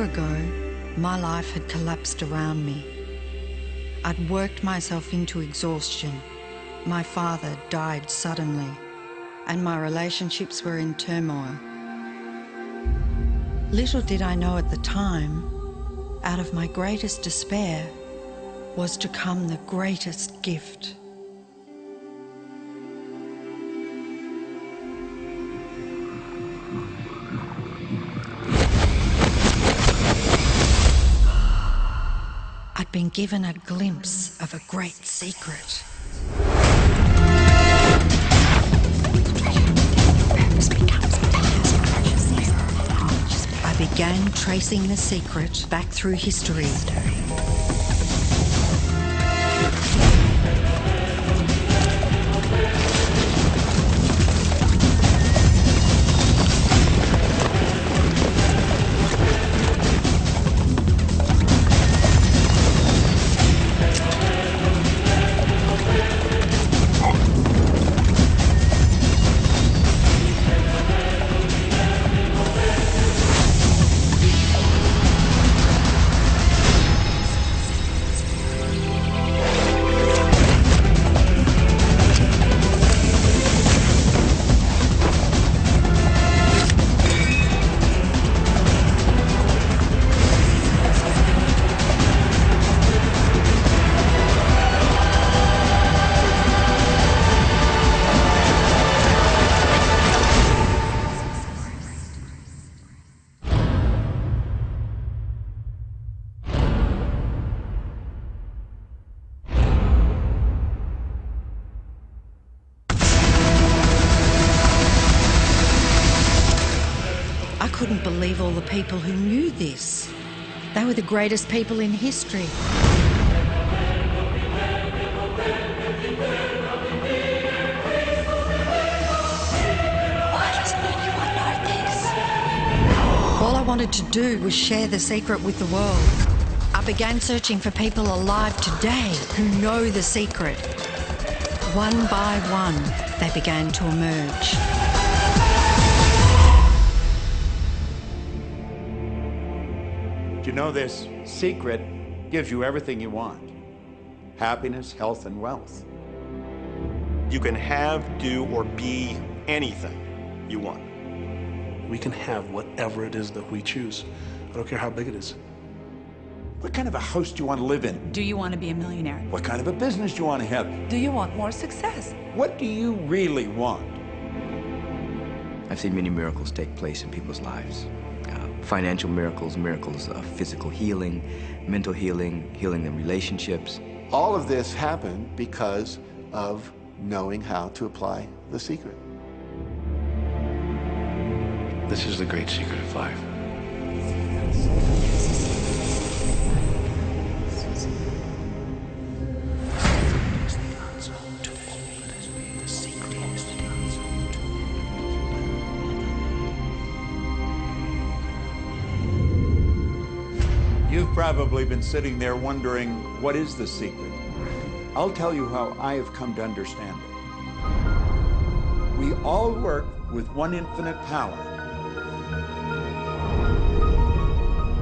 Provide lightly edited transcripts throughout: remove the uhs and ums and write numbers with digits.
ago, my life had collapsed around me. I'd worked myself into exhaustion. My father died suddenly, and my relationships were in turmoil. Little did I know at the time, out of my greatest despair was to come the greatest gift. I'd been given a glimpse of a great secret. I began tracing the secret back through history. I couldn't believe all the people who knew this. They were the greatest people in history. Why doesn't anyone know this? All I wanted to do was share the secret with the world. I began searching for people alive today who know the secret. One by one, they began to emerge. You know, this secret gives you everything you want. Happiness, health, and wealth. You can have, do, or be anything you want. We can have whatever it is that we choose. I don't care how big it is. What kind of a house do you want to live in? Do you want to be a millionaire? What kind of a business do you want to have? Do you want more success? What do you really want? I've seen many miracles take place in people's lives. Financial miracles, miracles of physical healing, mental healing, healing in relationships. All of this happened because of knowing how to apply the secret. This is the great secret of life. You've probably been sitting there wondering, what is the secret? I'll tell you how I have come to understand it. We all work with one infinite power.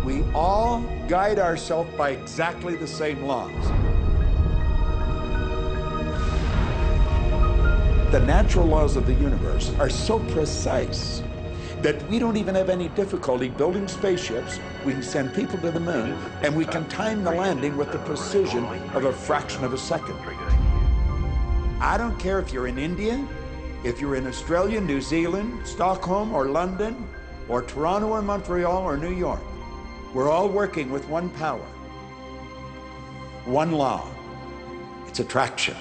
We all guide ourselves by exactly the same laws. The natural laws of the universe are so precise that we don't even have any difficulty building spaceships. We can send people to the moon, and we can time the landing with the precision of a fraction of a second. I don't care if you're in India, if you're in Australia, New Zealand, Stockholm, or London, or Toronto, or Montreal, or New York. We're all working with one power, one law. It's attraction.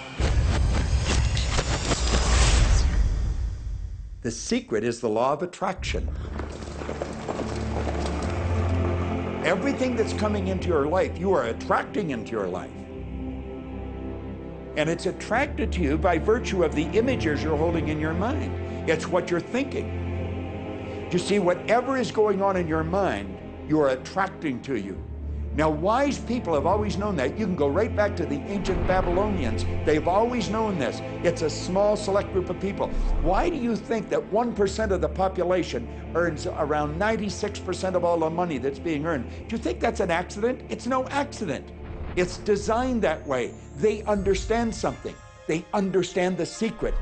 The secret is the law of attraction. Everything that's coming into your life, you are attracting into your life. And it's attracted to you by virtue of the images you're holding in your mind. It's what you're thinking. You see, whatever is going on in your mind, you are attracting to you. Now, wise people have always known that. You can go right back to the ancient Babylonians. They've always known this. It's a small, select group of people. Why do you think that 1% of the population earns around 96% of all the money that's being earned? Do you think that's an accident? It's no accident. It's designed that way. They understand something. They understand the secret.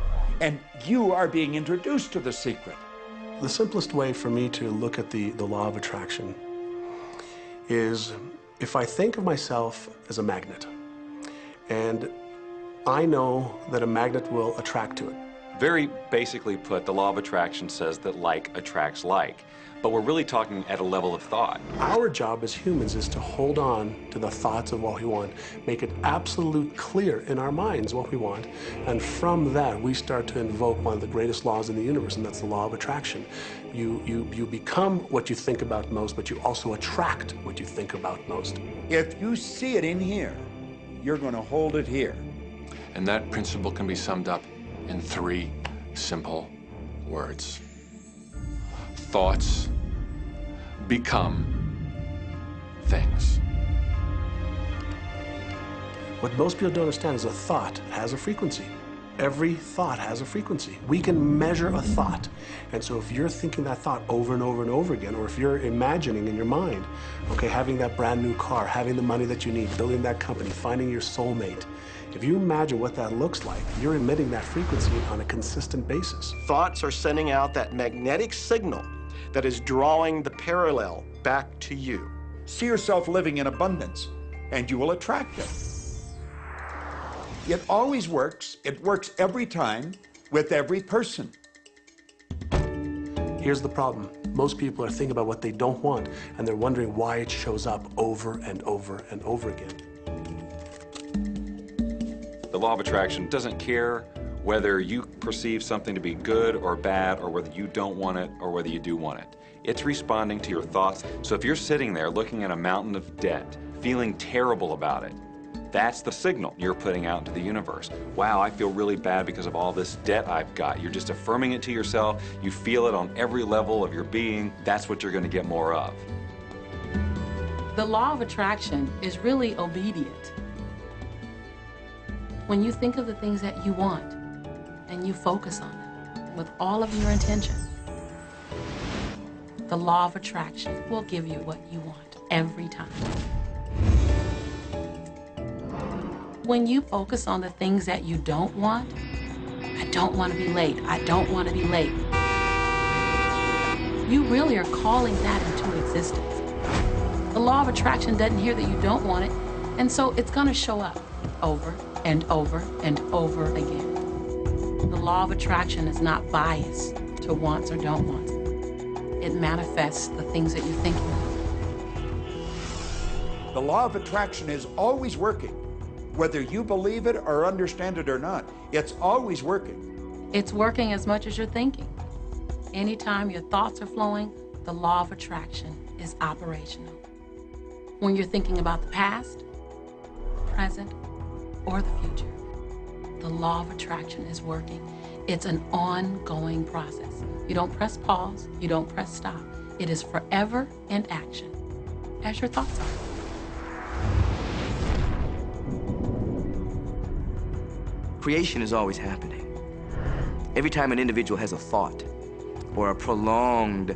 And you are being introduced to the secret. The simplest way for me to look at the law of attraction is if I think of myself as a magnet, and I know that a magnet will attract to it. Very basically put, the law of attraction says that like attracts like, but we're really talking at a level of thought. Our job as humans is to hold on to the thoughts of what we want, make it absolute clear in our minds what we want, and from that we start to invoke one of the greatest laws in the universe, and that's the law of attraction. You become what you think about most, but you also attract what you think about most. If you see it in here, you're going to hold it here. And that principle can be summed up in 3 simple words. Thoughts become things. What most people don't understand is a thought has a frequency. Every thought has a frequency. We can measure a thought. And so if you're thinking that thought over and over and over again, or if you're imagining in your mind, okay, having that brand new car, having the money that you need, building that company, finding your soulmate, if you imagine what that looks like, you're emitting that frequency on a consistent basis. Thoughts are sending out that magnetic signal that is drawing the parallel back to you. See yourself living in abundance, and you will attract it. It always works. It works every time with every person. Here's the problem. Most people are thinking about what they don't want, and they're wondering why it shows up over and over and over again. The law of attraction doesn't care whether you perceive something to be good or bad, or whether you don't want it or whether you do want it. It's responding to your thoughts. So if you're sitting there looking at a mountain of debt, feeling terrible about it, that's the signal you're putting out into the universe. Wow, I feel really bad because of all this debt I've got. You're just affirming it to yourself. You feel it on every level of your being. That's what you're going to get more of. The law of attraction is really obedient. When you think of the things that you want and you focus on them with all of your intention, the law of attraction will give you what you want every time. When you focus on the things that you don't want, I don't want to be late, I don't want to be late, you really are calling that into existence. The law of attraction doesn't hear that you don't want it, and so it's going to show up over and over and over again. The law of attraction is not biased to wants or don't wants. It manifests the things that you're thinking of. The law of attraction is always working. Whether you believe it or understand it or not, it's always working. It's working as much as you're thinking. Anytime your thoughts are flowing, the law of attraction is operational. When you're thinking about the past, present, or the future, the law of attraction is working. It's an ongoing process. You don't press pause, you don't press stop. It is forever in action, as your thoughts are. Creation is always happening. Every time an individual has a thought or a prolonged,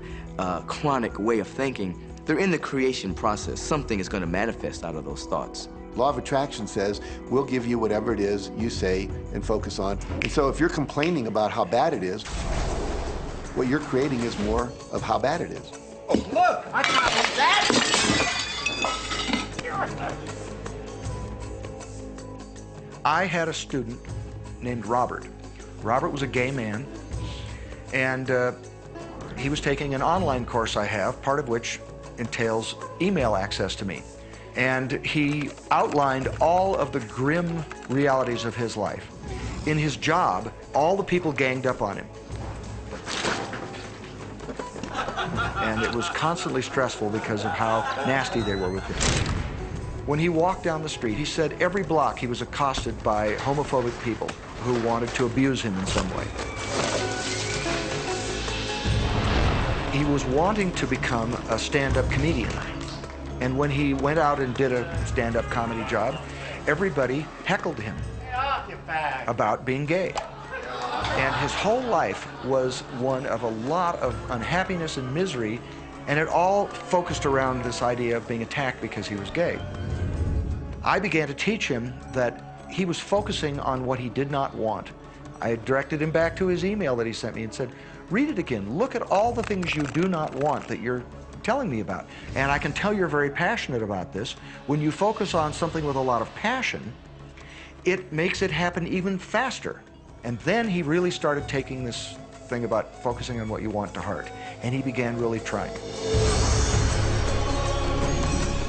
chronic way of thinking, they're in the creation process. Something is going to manifest out of those thoughts. Law of attraction says, we'll give you whatever it is you say and focus on. And so if you're complaining about how bad it is, what you're creating is more of how bad it is. Oh, look, I got that. I had a student named Robert. Robert was a gay man, and he was taking an online course I have, part of which entails email access to me. And he outlined all of the grim realities of his life. In his job, all the people ganged up on him. And it was constantly stressful because of how nasty they were with him. When he walked down the street, he said every block he was accosted by homophobic people who wanted to abuse him in some way. He was wanting to become a stand-up comedian. And when he went out and did a stand-up comedy job, everybody heckled him about being gay. And his whole life was one of a lot of unhappiness and misery, and it all focused around this idea of being attacked because he was gay. I began to teach him that he was focusing on what he did not want. I directed him back to his email that he sent me and said, read it again. Look at all the things you do not want that you're telling me about. And I can tell you're very passionate about this. When you focus on something with a lot of passion, it makes it happen even faster. And then he really started taking this thing about focusing on what you want to heart. And he began really trying.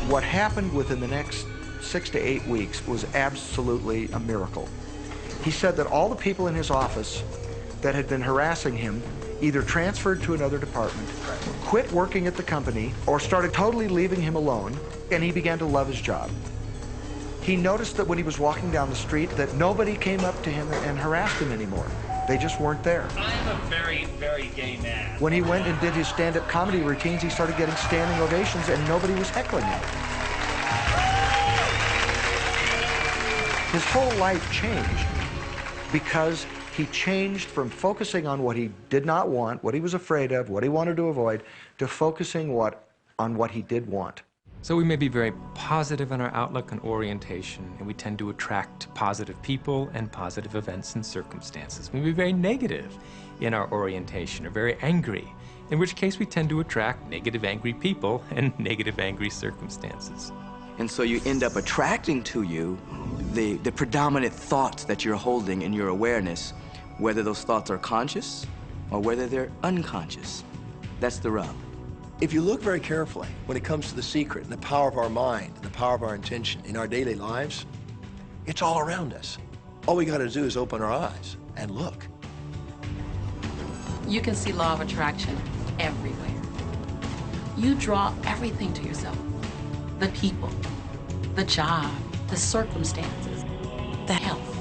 What happened within the next 6 to 8 weeks was absolutely a miracle. He said that all the people in his office that had been harassing him either transferred to another department, quit working at the company, or started totally leaving him alone, and he began to love his job. He noticed that when he was walking down the street that nobody came up to him and harassed him anymore. They just weren't there. I'm a very, very gay man. When he went and did his stand-up comedy routines, he started getting standing ovations and nobody was heckling him. His whole life changed because he changed from focusing on what he did not want, what he was afraid of, what he wanted to avoid, to focusing on what he did want. So we may be very positive in our outlook and orientation, and we tend to attract positive people and positive events and circumstances. We may be very negative in our orientation or very angry, in which case we tend to attract negative, angry people and negative, angry circumstances. And so you end up attracting to you the predominant thoughts that you're holding in your awareness, whether those thoughts are conscious or whether they're unconscious. That's the rub. If you look very carefully when it comes to the secret and the power of our mind and the power of our intention in our daily lives, it's all around us. All we got to do is open our eyes and look. You can see law of attraction everywhere. You draw everything to yourself. The people, the job, the circumstances, the health,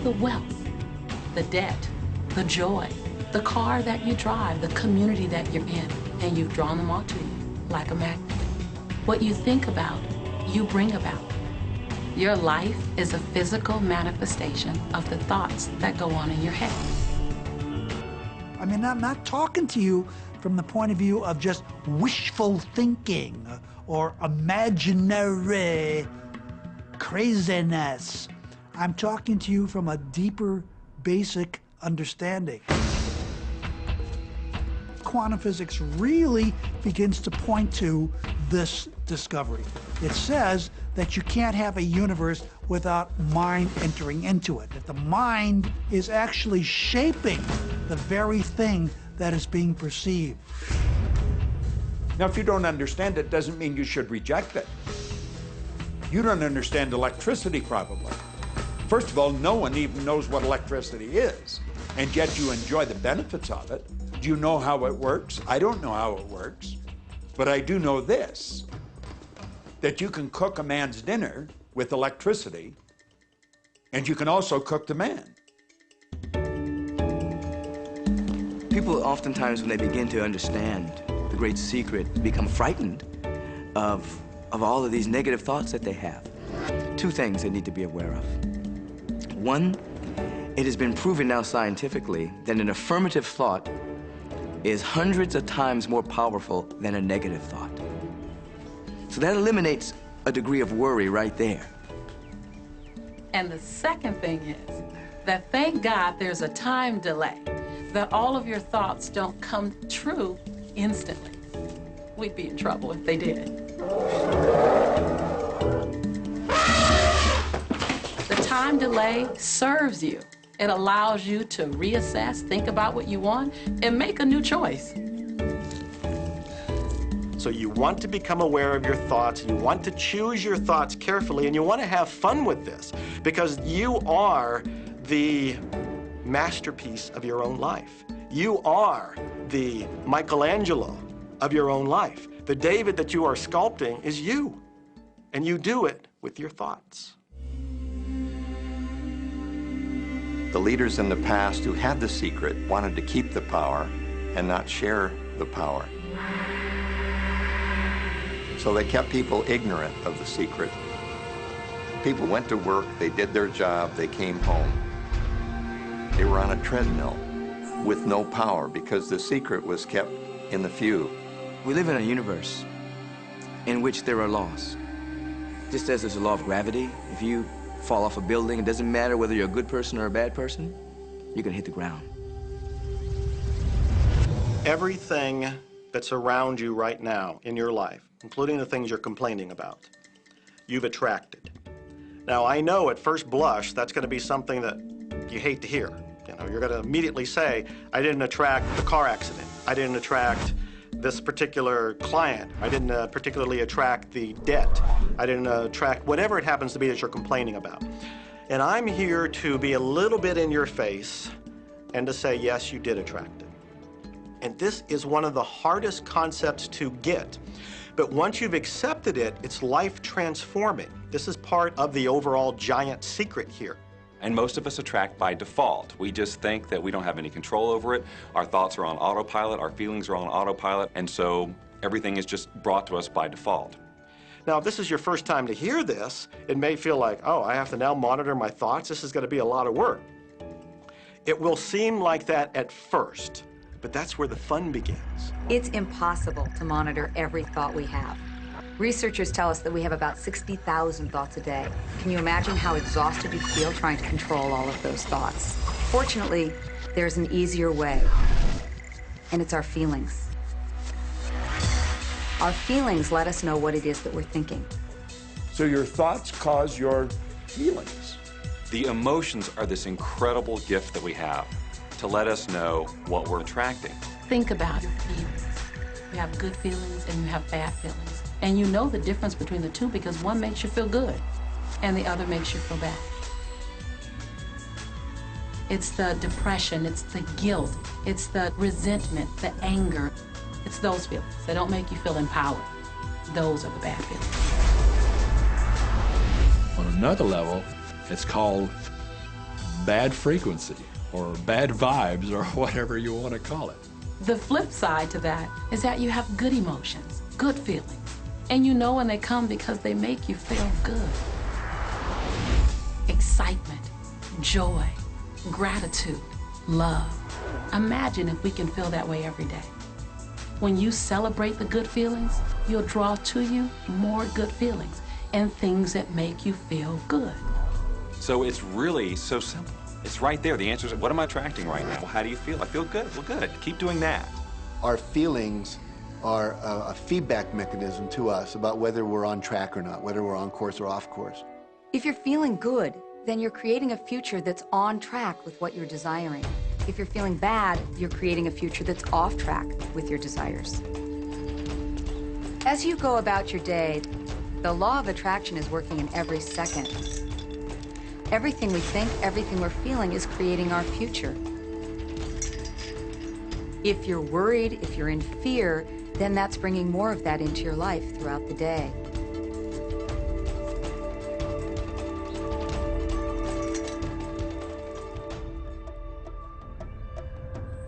the wealth, the debt, the joy, the car that you drive, the community that you're in, and you've drawn them all to you like a magnet. What you think about, you bring about. Your life is a physical manifestation of the thoughts that go on in your head. I mean, I'm not talking to you from the point of view of just wishful thinking or imaginary craziness. I'm talking to you from a deeper, basic understanding. Quantum physics really begins to point to this discovery. It says that you can't have a universe without mind entering into it, that the mind is actually shaping the very thing that is being perceived. Now, if you don't understand it, doesn't mean you should reject it. You don't understand electricity, probably. First of all, no one even knows what electricity is, and yet you enjoy the benefits of it. Do you know how it works? I don't know how it works, but I do know this, that you can cook a man's dinner with electricity, and you can also cook the man. People oftentimes, when they begin to understand the great secret, become frightened of all of these negative thoughts that they have. Two things they need to be aware of. One, it has been proven now scientifically that an affirmative thought is hundreds of times more powerful than a negative thought. So that eliminates a degree of worry right there. And the second thing is that thank God there's a time delay, that all of your thoughts don't come true instantly. We'd be in trouble if they did. The time delay serves you. It allows you to reassess, think about what you want, and make a new choice. So you want to become aware of your thoughts, you want to choose your thoughts carefully, and you want to have fun with this because you are the masterpiece of your own life. You are the Michelangelo of your own life. The David that you are sculpting is you, and you do it with your thoughts. The leaders in the past who had the secret wanted to keep the power and not share the power. So they kept people ignorant of the secret. People went to work, they did their job, they came home. They were on a treadmill with no power because the secret was kept in the few. We live in a universe in which there are laws. Just as there's a law of gravity, if you fall off a building, it doesn't matter whether you're a good person or a bad person, you're gonna hit the ground. Everything that's around you right now in your life, including the things you're complaining about, you've attracted. Now, I know at first blush that's going to be something that you hate to hear. You know, you're going to immediately say, I didn't attract the car accident. I didn't attract this particular client. I didn't particularly attract the debt. I didn't attract whatever it happens to be that you're complaining about. And I'm here to be a little bit in your face and to say, yes, you did attract it. And this is one of the hardest concepts to get. But once you've accepted it, it's life transforming. This is part of the overall giant secret here. And most of us attract by default. We just think that we don't have any control over it. Our thoughts are on autopilot, our feelings are on autopilot, and so everything is just brought to us by default. Now, if this is your first time to hear this, it may feel like, oh, I have to now monitor my thoughts. This is going to be a lot of work. It will seem like that at first, but that's where the fun begins. It's impossible to monitor every thought we have. Researchers tell us that we have about 60,000 thoughts a day. Can you imagine how exhausted you feel trying to control all of those thoughts? Fortunately, there's an easier way, and it's our feelings. Our feelings let us know what it is that we're thinking. So your thoughts cause your feelings. The emotions are this incredible gift that we have to let us know what we're attracting. Think about your feelings. You have good feelings and you have bad feelings. And you know the difference between the two because one makes you feel good and the other makes you feel bad. It's the depression, it's the guilt, it's the resentment, the anger. It's those feelings that don't make you feel empowered. Those are the bad feelings. On another level, it's called bad frequency or bad vibes or whatever you want to call it. The flip side to that is that you have good emotions, good feelings. And you know when they come because they make you feel good. Excitement, joy, gratitude, love. Imagine if we can feel that way every day. When you celebrate the good feelings, you'll draw to you more good feelings and things that make you feel good. So it's really so simple. It's right there. The answer is, what am I attracting right now? Well, how do you feel? I feel good. Well, good. Keep doing that. Our feelings are a feedback mechanism to us about whether we're on track or not, whether we're on course or off course. If you're feeling good, then you're creating a future that's on track with what you're desiring. If you're feeling bad, you're creating a future that's off track with your desires. As you go about your day, the law of attraction is working in every second. Everything we think, everything we're feeling is creating our future. If you're worried, if you're in fear, then that's bringing more of that into your life throughout the day.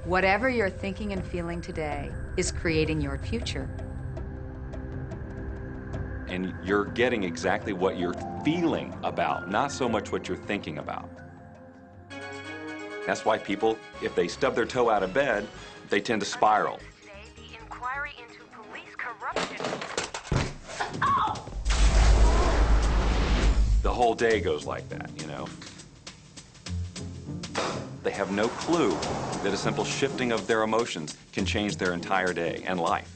Whatever you're thinking and feeling today is creating your future. And you're getting exactly what you're feeling about, not so much what you're thinking about. That's why people, if they stub their toe out of bed, they tend to spiral. The inquiry into police corruption. The whole day goes like that, you know? They have no clue that a simple shifting of their emotions can change their entire day and life.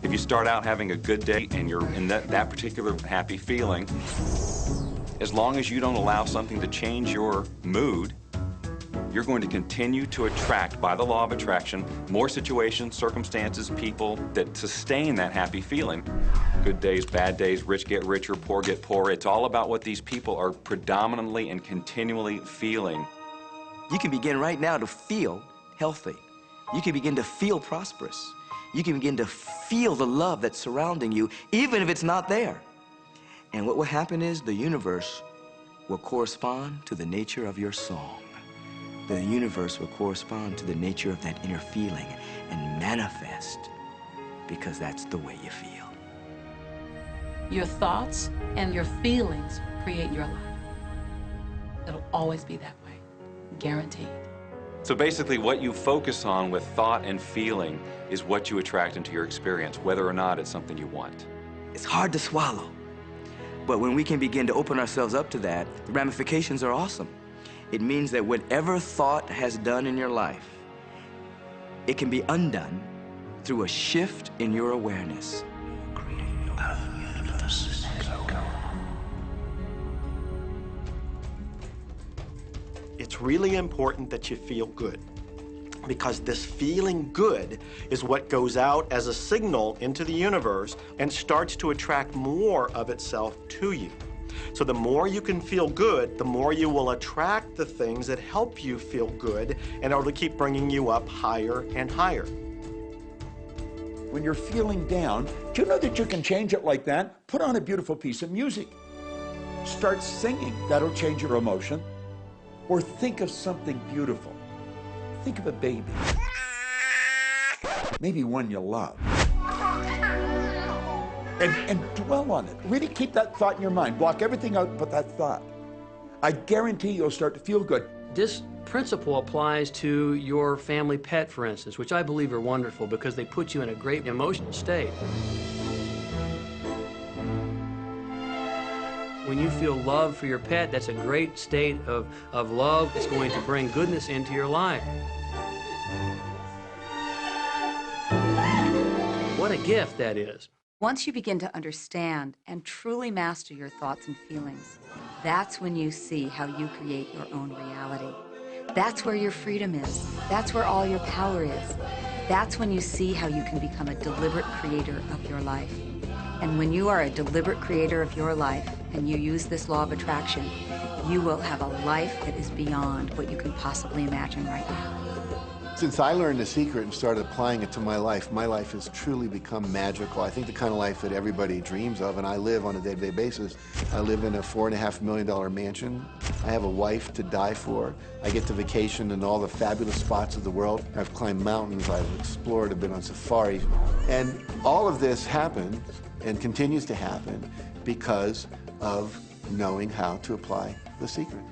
If you start out having a good day and you're in that particular happy feeling, as long as you don't allow something to change your mood, you're going to continue to attract, by the law of attraction, more situations, circumstances, people that sustain that happy feeling. Good days, bad days, rich get richer, poor get poorer. It's all about what these people are predominantly and continually feeling. You can begin right now to feel healthy. You can begin to feel prosperous. You can begin to feel the love that's surrounding you, even if it's not there. And what will happen is the universe will correspond to the nature of your song. The universe will correspond to the nature of that inner feeling and manifest because that's the way you feel. Your thoughts and your feelings create your life. It'll always be that way, guaranteed. So basically what you focus on with thought and feeling is what you attract into your experience, whether or not it's something you want. It's hard to swallow, but when we can begin to open ourselves up to that, the ramifications are awesome. It means that whatever thought has done in your life, it can be undone through a shift in your awareness. It's really important that you feel good, because this feeling good is what goes out as a signal into the universe and starts to attract more of itself to you. So the more you can feel good, the more you will attract the things that help you feel good in order to keep bringing you up higher and higher. When you're feeling down, do you know that you can change it like that? Put on a beautiful piece of music. Start singing. That'll change your emotion. Or think of something beautiful. Think of a baby. Maybe one you love. And dwell on it. Really keep that thought in your mind. Block everything out but that thought. I guarantee you'll start to feel good. This principle applies to your family pet, for instance, which I believe are wonderful because they put you in a great emotional state. When you feel love for your pet, that's a great state of love. It's going to bring goodness into your life. What a gift that is. Once you begin to understand and truly master your thoughts and feelings, that's when you see how you create your own reality. That's where your freedom is. That's where all your power is. That's when you see how you can become a deliberate creator of your life. And when you are a deliberate creator of your life and you use this law of attraction, you will have a life that is beyond what you can possibly imagine right now. Since I learned the secret and started applying it to my life has truly become magical. I think the kind of life that everybody dreams of, and I live on a day-to-day basis. I live in a $4.5 million mansion. I have a wife to die for. I get to vacation in all the fabulous spots of the world. I've climbed mountains, I've explored, I've been on safari. And all of this happened and continues to happen because of knowing how to apply the secret.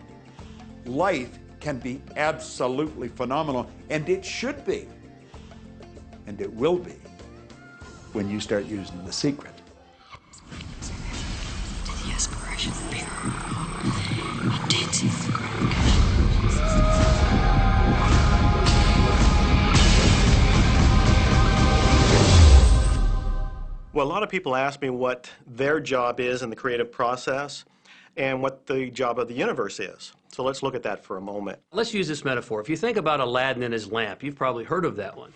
Life can be absolutely phenomenal, and it should be, and it will be, when you start using the secret. The aspiration of pure, intense Well, a lot of people ask me what their job is in the creative process and what the job of the universe is. So let's look at that for a moment. Let's use this metaphor. If you think about Aladdin and his lamp, you've probably heard of that one.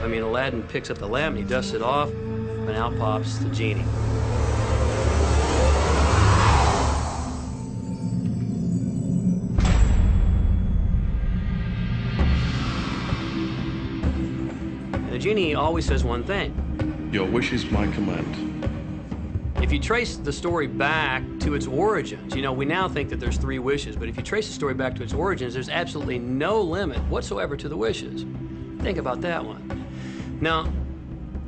I mean, Aladdin picks up the lamp and he dusts it off, and out pops the genie. And the genie always says one thing. Your wish is my command. If you trace the story back to its origins, you know, we now think that there's 3 wishes, but if you trace the story back to its origins, there's absolutely no limit whatsoever to the wishes. Think about that one. Now,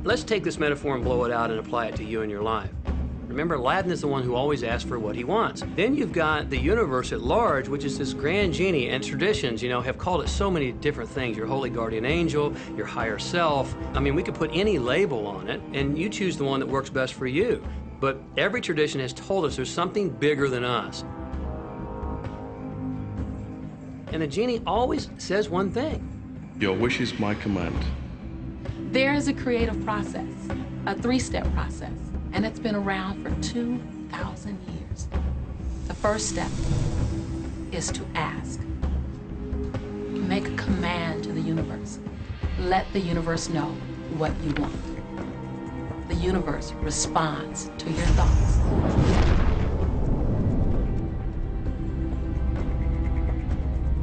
let's take this metaphor and blow it out and apply it to you and your life. Remember, Aladdin is the one who always asks for what he wants. Then you've got the universe at large, which is this grand genie, and traditions, you know, have called it so many different things. Your holy guardian angel, your higher self. I mean, we could put any label on it, and you choose the one that works best for you. But every tradition has told us there's something bigger than us. And the genie always says one thing. Your wish is my command. There is a creative process, a 3-step process, and it's been around for 2,000 years. The first step is to ask. Make a command to the universe. Let the universe know what you want. The universe responds to your thoughts.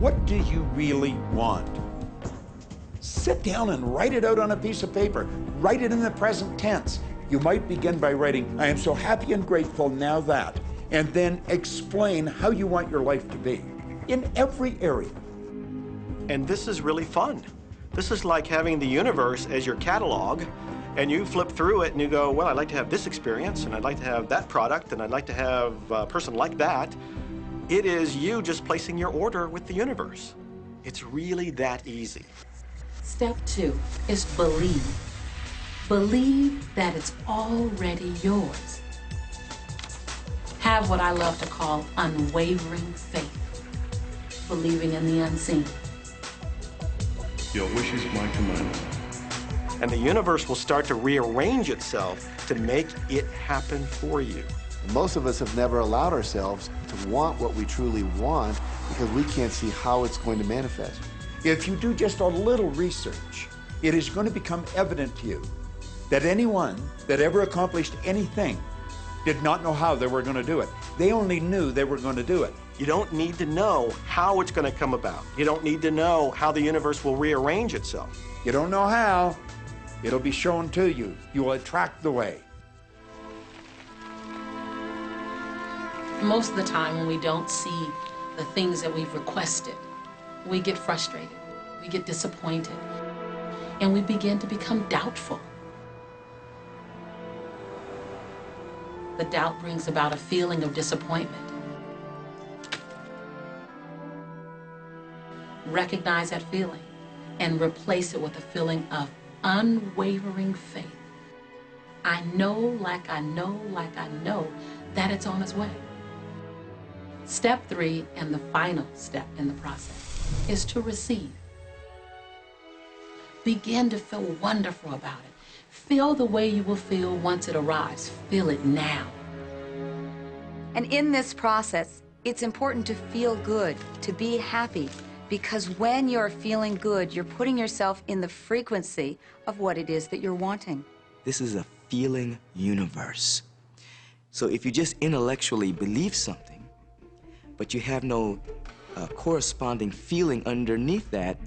What do you really want? Sit down and write it out on a piece of paper. Write it in the present tense. You might begin by writing, I am so happy and grateful now that, and then explain how you want your life to be in every area. And this is really fun. This is like having the universe as your catalog, and you flip through it and you go, well, I'd like to have this experience, and I'd like to have that product, and I'd like to have a person like that. It is you just placing your order with the universe. It's really that easy. Step 2 is believe. Believe that it's already yours. Have what I love to call unwavering faith, believing in the unseen. Your wish is my command. And the universe will start to rearrange itself to make it happen for you. Most of us have never allowed ourselves to want what we truly want because we can't see how it's going to manifest. If you do just a little research, it is going to become evident to you that anyone that ever accomplished anything did not know how they were going to do it. They only knew they were going to do it. You don't need to know how it's going to come about. You don't need to know how the universe will rearrange itself. You don't know how, it'll be shown to you. You will attract the way. Most of the time when we don't see the things that we've requested, we get frustrated, we get disappointed, and we begin to become doubtful. The doubt brings about a feeling of disappointment. Recognize that feeling and replace it with a feeling of unwavering faith. I know, like I know, like I know that it's on its way. Step 3, and the final step in the process, is to receive. Begin to feel wonderful about it. Feel the way you will feel once it arrives. Feel it now. And in this process, it's important to feel good, to be happy, because when you're feeling good, you're putting yourself in the frequency of what it is that you're wanting. This is a feeling universe. So if you just intellectually believe something, but you have no corresponding feeling underneath that,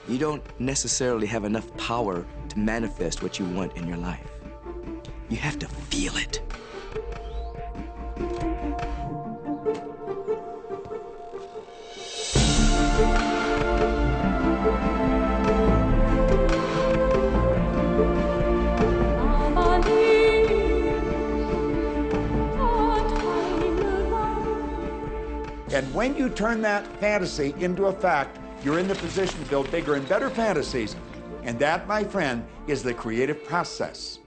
you don't necessarily have enough power to manifest what you want in your life. You have to feel it. And when you turn that fantasy into a fact, you're in the position to build bigger and better fantasies. And that, my friend, is the creative process.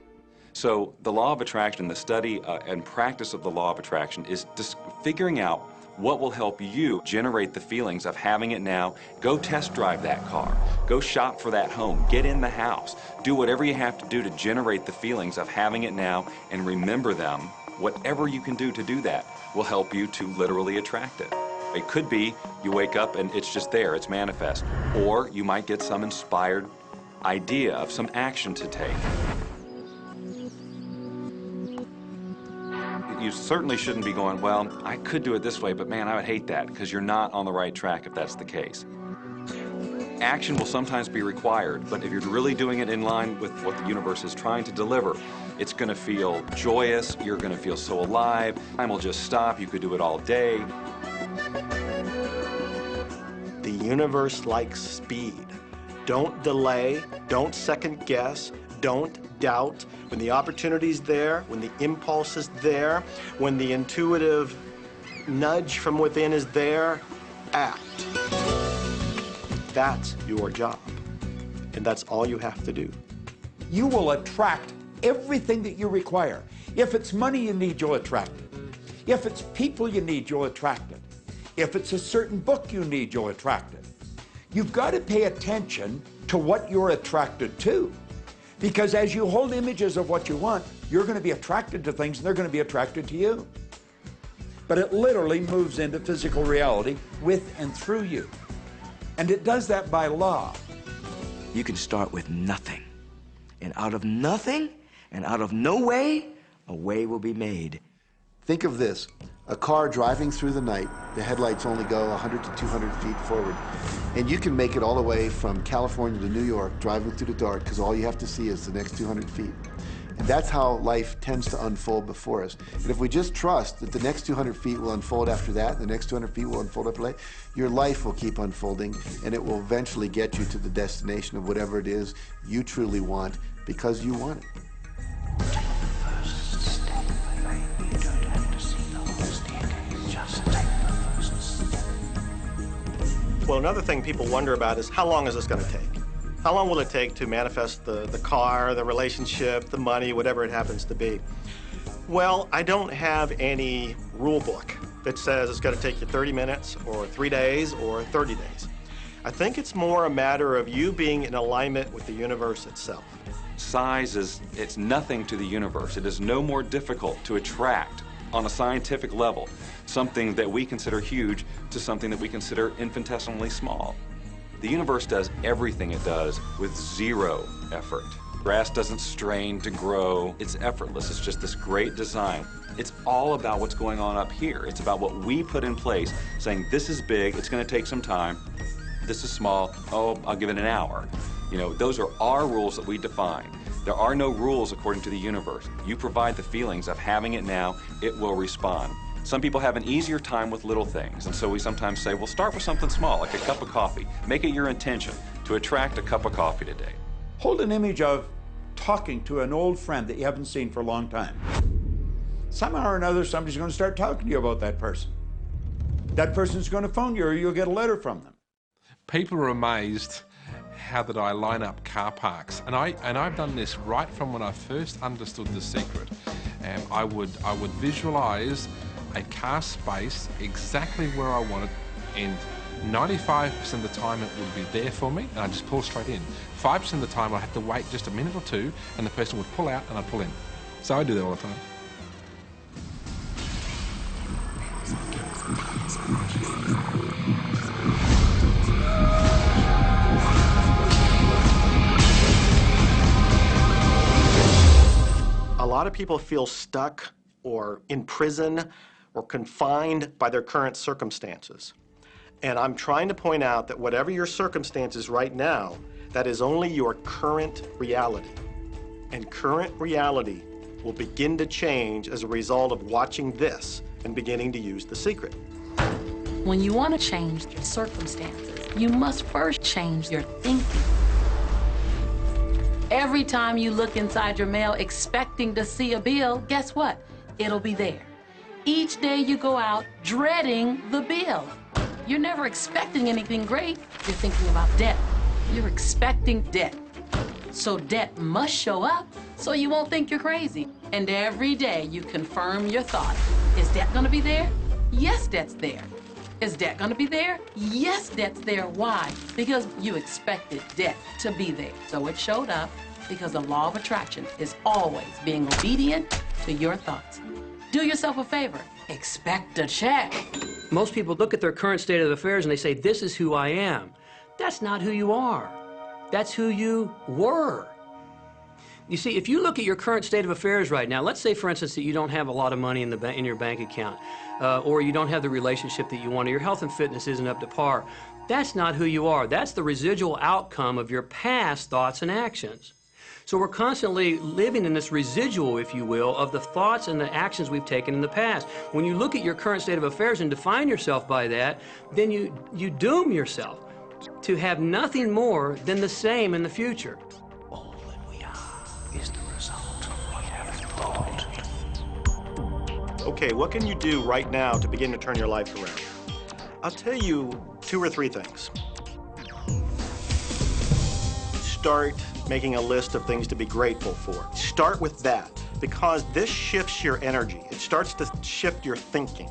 So the law of attraction, the study and practice of the law of attraction is just figuring out what will help you generate the feelings of having it now. Go test drive that car. Go shop for that home. Get in the house. Do whatever you have to do to generate the feelings of having it now and remember them. Whatever you can do to do that will help you to literally attract it. It could be you wake up and it's just there, it's manifest. Or you might get some inspired idea of some action to take. You certainly shouldn't be going, well, I could do it this way, but man, I would hate that, because you're not on the right track if that's the case. Action will sometimes be required, but if you're really doing it in line with what the universe is trying to deliver, it's going to feel joyous, you're going to feel so alive, time will just stop, you could do it all day. The universe likes speed. Don't delay, don't second guess, don't doubt. When the opportunity's there, when the impulse is there, when the intuitive nudge from within is there, act. That's your job. And that's all you have to do. You will attract everything that you require. If it's money you need, you'll attract it. If it's people you need, you'll attract it. If it's a certain book you need, you'll attract it. You've got to pay attention to what you're attracted to. Because as you hold images of what you want, you're going to be attracted to things and they're going to be attracted to you. But it literally moves into physical reality with and through you. And it does that by law. You can start with nothing. And out of nothing, and out of no way, a way will be made. Think of this. A car driving through the night, the headlights only go 100 to 200 feet forward. And you can make it all the way from California to New York driving through the dark because all you have to see is the next 200 feet. And that's how life tends to unfold before us. And if we just trust that the next 200 feet will unfold after that, the next 200 feet will unfold after that, your life will keep unfolding, and it will eventually get you to the destination of whatever it is you truly want because you want it. Well, another thing people wonder about is how long is this going to take? How long will it take to manifest the car, the relationship, the money, whatever it happens to be? Well, I don't have any rule book that says it's going to take you 30 minutes or 3 days or 30 days. I think it's more a matter of you being in alignment with the universe itself. Size it's nothing to the universe. It is no more difficult to attract on a scientific level something that we consider huge to something that we consider infinitesimally small. The universe does everything it does with zero effort. Grass doesn't strain to grow. It's effortless. It's just this great design. It's all about what's going on up here. It's about what we put in place, saying this is big, it's going to take some time. This is small, oh, I'll give it an hour. You know, those are our rules that we define. There are no rules according to the universe. You provide the feelings of having it now, it will respond. Some people have an easier time with little things, and so we sometimes say, well, start with something small, like a cup of coffee. Make it your intention to attract a cup of coffee today. Hold an image of talking to an old friend that you haven't seen for a long time. Somehow or another, somebody's going to start talking to you about that person. That person's going to phone you, or you'll get a letter from them. People are amazed how that I line up car parks, and I've done this right from when I first understood the secret. I would visualize a car space exactly where I want it, and 95% of the time it would be there for me, and I just pull straight in. 5% of the time I have to wait just a minute or two, and the person would pull out and I'd pull in. So I do that all the time. A lot of people feel stuck or in prison or confined by their current circumstances. And I'm trying to point out that whatever your circumstances right now, that is only your current reality. And current reality will begin to change as a result of watching this and beginning to use the secret. When you want to change your circumstances, you must first change your thinking. Every time you look inside your mail expecting to see a bill, guess what? It'll be there. Each day you go out dreading the bill. You're never expecting anything great. You're thinking about debt. You're expecting debt. So debt must show up so you won't think you're crazy. And every day you confirm your thought. Is debt gonna be there? Yes, debt's there. Is debt gonna be there? Yes, debt's there. Why? Because you expected debt to be there. So it showed up because the law of attraction is always being obedient to your thoughts. Do yourself a favor. Expect a check. Most people look at their current state of affairs and they say, this is who I am. That's not who you are. That's who you were. You see, if you look at your current state of affairs right now, let's say, for instance, that you don't have a lot of money in your bank account, or you don't have the relationship that you want, or your health and fitness isn't up to par. That's not who you are. That's the residual outcome of your past thoughts and actions. So we're constantly living in this residual, if you will, of the thoughts and the actions we've taken in the past. When you look at your current state of affairs and define yourself by that, then you doom yourself to have nothing more than the same in the future. All that we are is the result of what we have thought. Okay, what can you do right now to begin to turn your life around? I'll tell you 2 or 3 things. Start making a list of things to be grateful for. Start with that, because this shifts your energy. It starts to shift your thinking.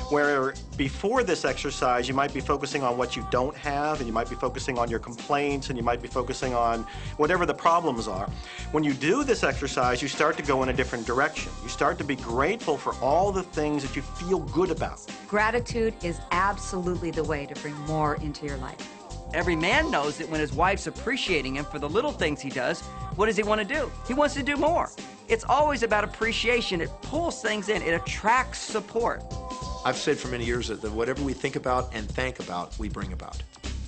Where before this exercise, you might be focusing on what you don't have, and you might be focusing on your complaints, and you might be focusing on whatever the problems are. When you do this exercise, you start to go in a different direction. You start to be grateful for all the things that you feel good about. Gratitude is absolutely the way to bring more into your life. Every man knows that when his wife's appreciating him for the little things he does, what does he want to do? He wants to do more. It's always about appreciation. It pulls things in. It attracts support. I've said for many years that whatever we think about and thank about, we bring about.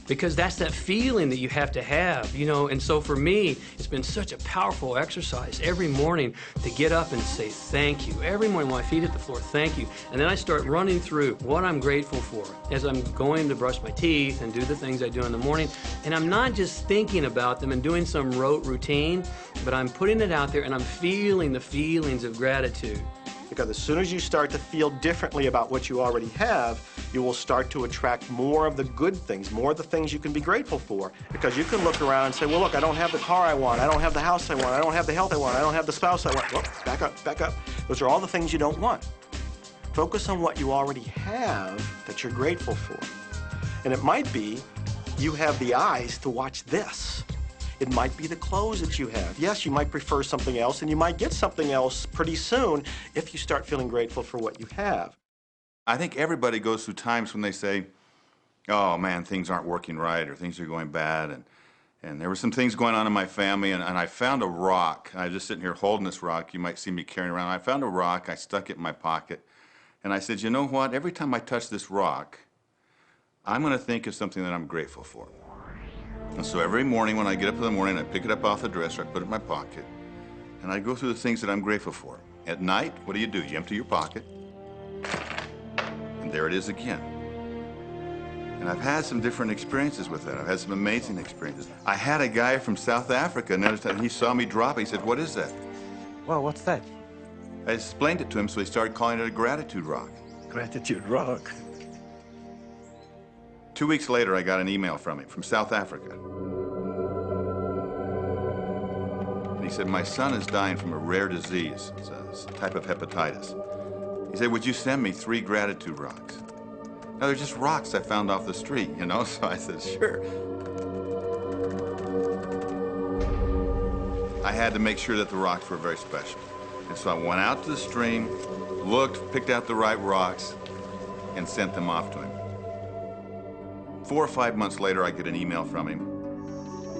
because that's that feeling that you have to have, you know. And so for me, it's been such a powerful exercise every morning to get up and say thank you. Every morning when my feet hit the floor, thank you. And then I start running through what I'm grateful for as I'm going to brush my teeth and do the things I do in the morning. And I'm not just thinking about them and doing some rote routine, but I'm putting it out there and I'm feeling the feelings of gratitude. Because as soon as you start to feel differently about what you already have, you will start to attract more of the good things, more of the things you can be grateful for. Because you can look around and say, well, look, I don't have the car I want, I don't have the house I want, I don't have the health I want, I don't have the spouse I want. Well, back up, back up. Those are all the things you don't want. Focus on what you already have that you're grateful for. And it might be you have the eyes to watch this. It might be the clothes that you have. Yes, you might prefer something else, and you might get something else pretty soon if you start feeling grateful for what you have. I think everybody goes through times when they say, oh man, things aren't working right, or things are going bad, and there were some things going on in my family, and I found a rock. I was just sitting here holding this rock. You might see me carrying around. I found a rock. I stuck it in my pocket, and I said, you know what? Every time I touch this rock, I'm going to think of something that I'm grateful for. And so every morning when I get up in the morning, I pick it up off the dresser, I put it in my pocket, and I go through the things that I'm grateful for. At night, what do? You empty your pocket, and there it is again. And I've had some different experiences with that. I've had some amazing experiences. I had a guy from South Africa, and he saw me drop it. He said, what is that? Well, what's that? I explained it to him, so he started calling it a gratitude rock. Gratitude rock. 2 weeks later, I got an email from him, from South Africa. And he said, my son is dying from a rare disease. It's a type of hepatitis. He said, would you send me 3 gratitude rocks? Now, they're just rocks I found off the street, you know? So I said, sure. I had to make sure that the rocks were very special. And so I went out to the stream, looked, picked out the right rocks, and sent them off to him. 4 or 5 months later, I get an email from him.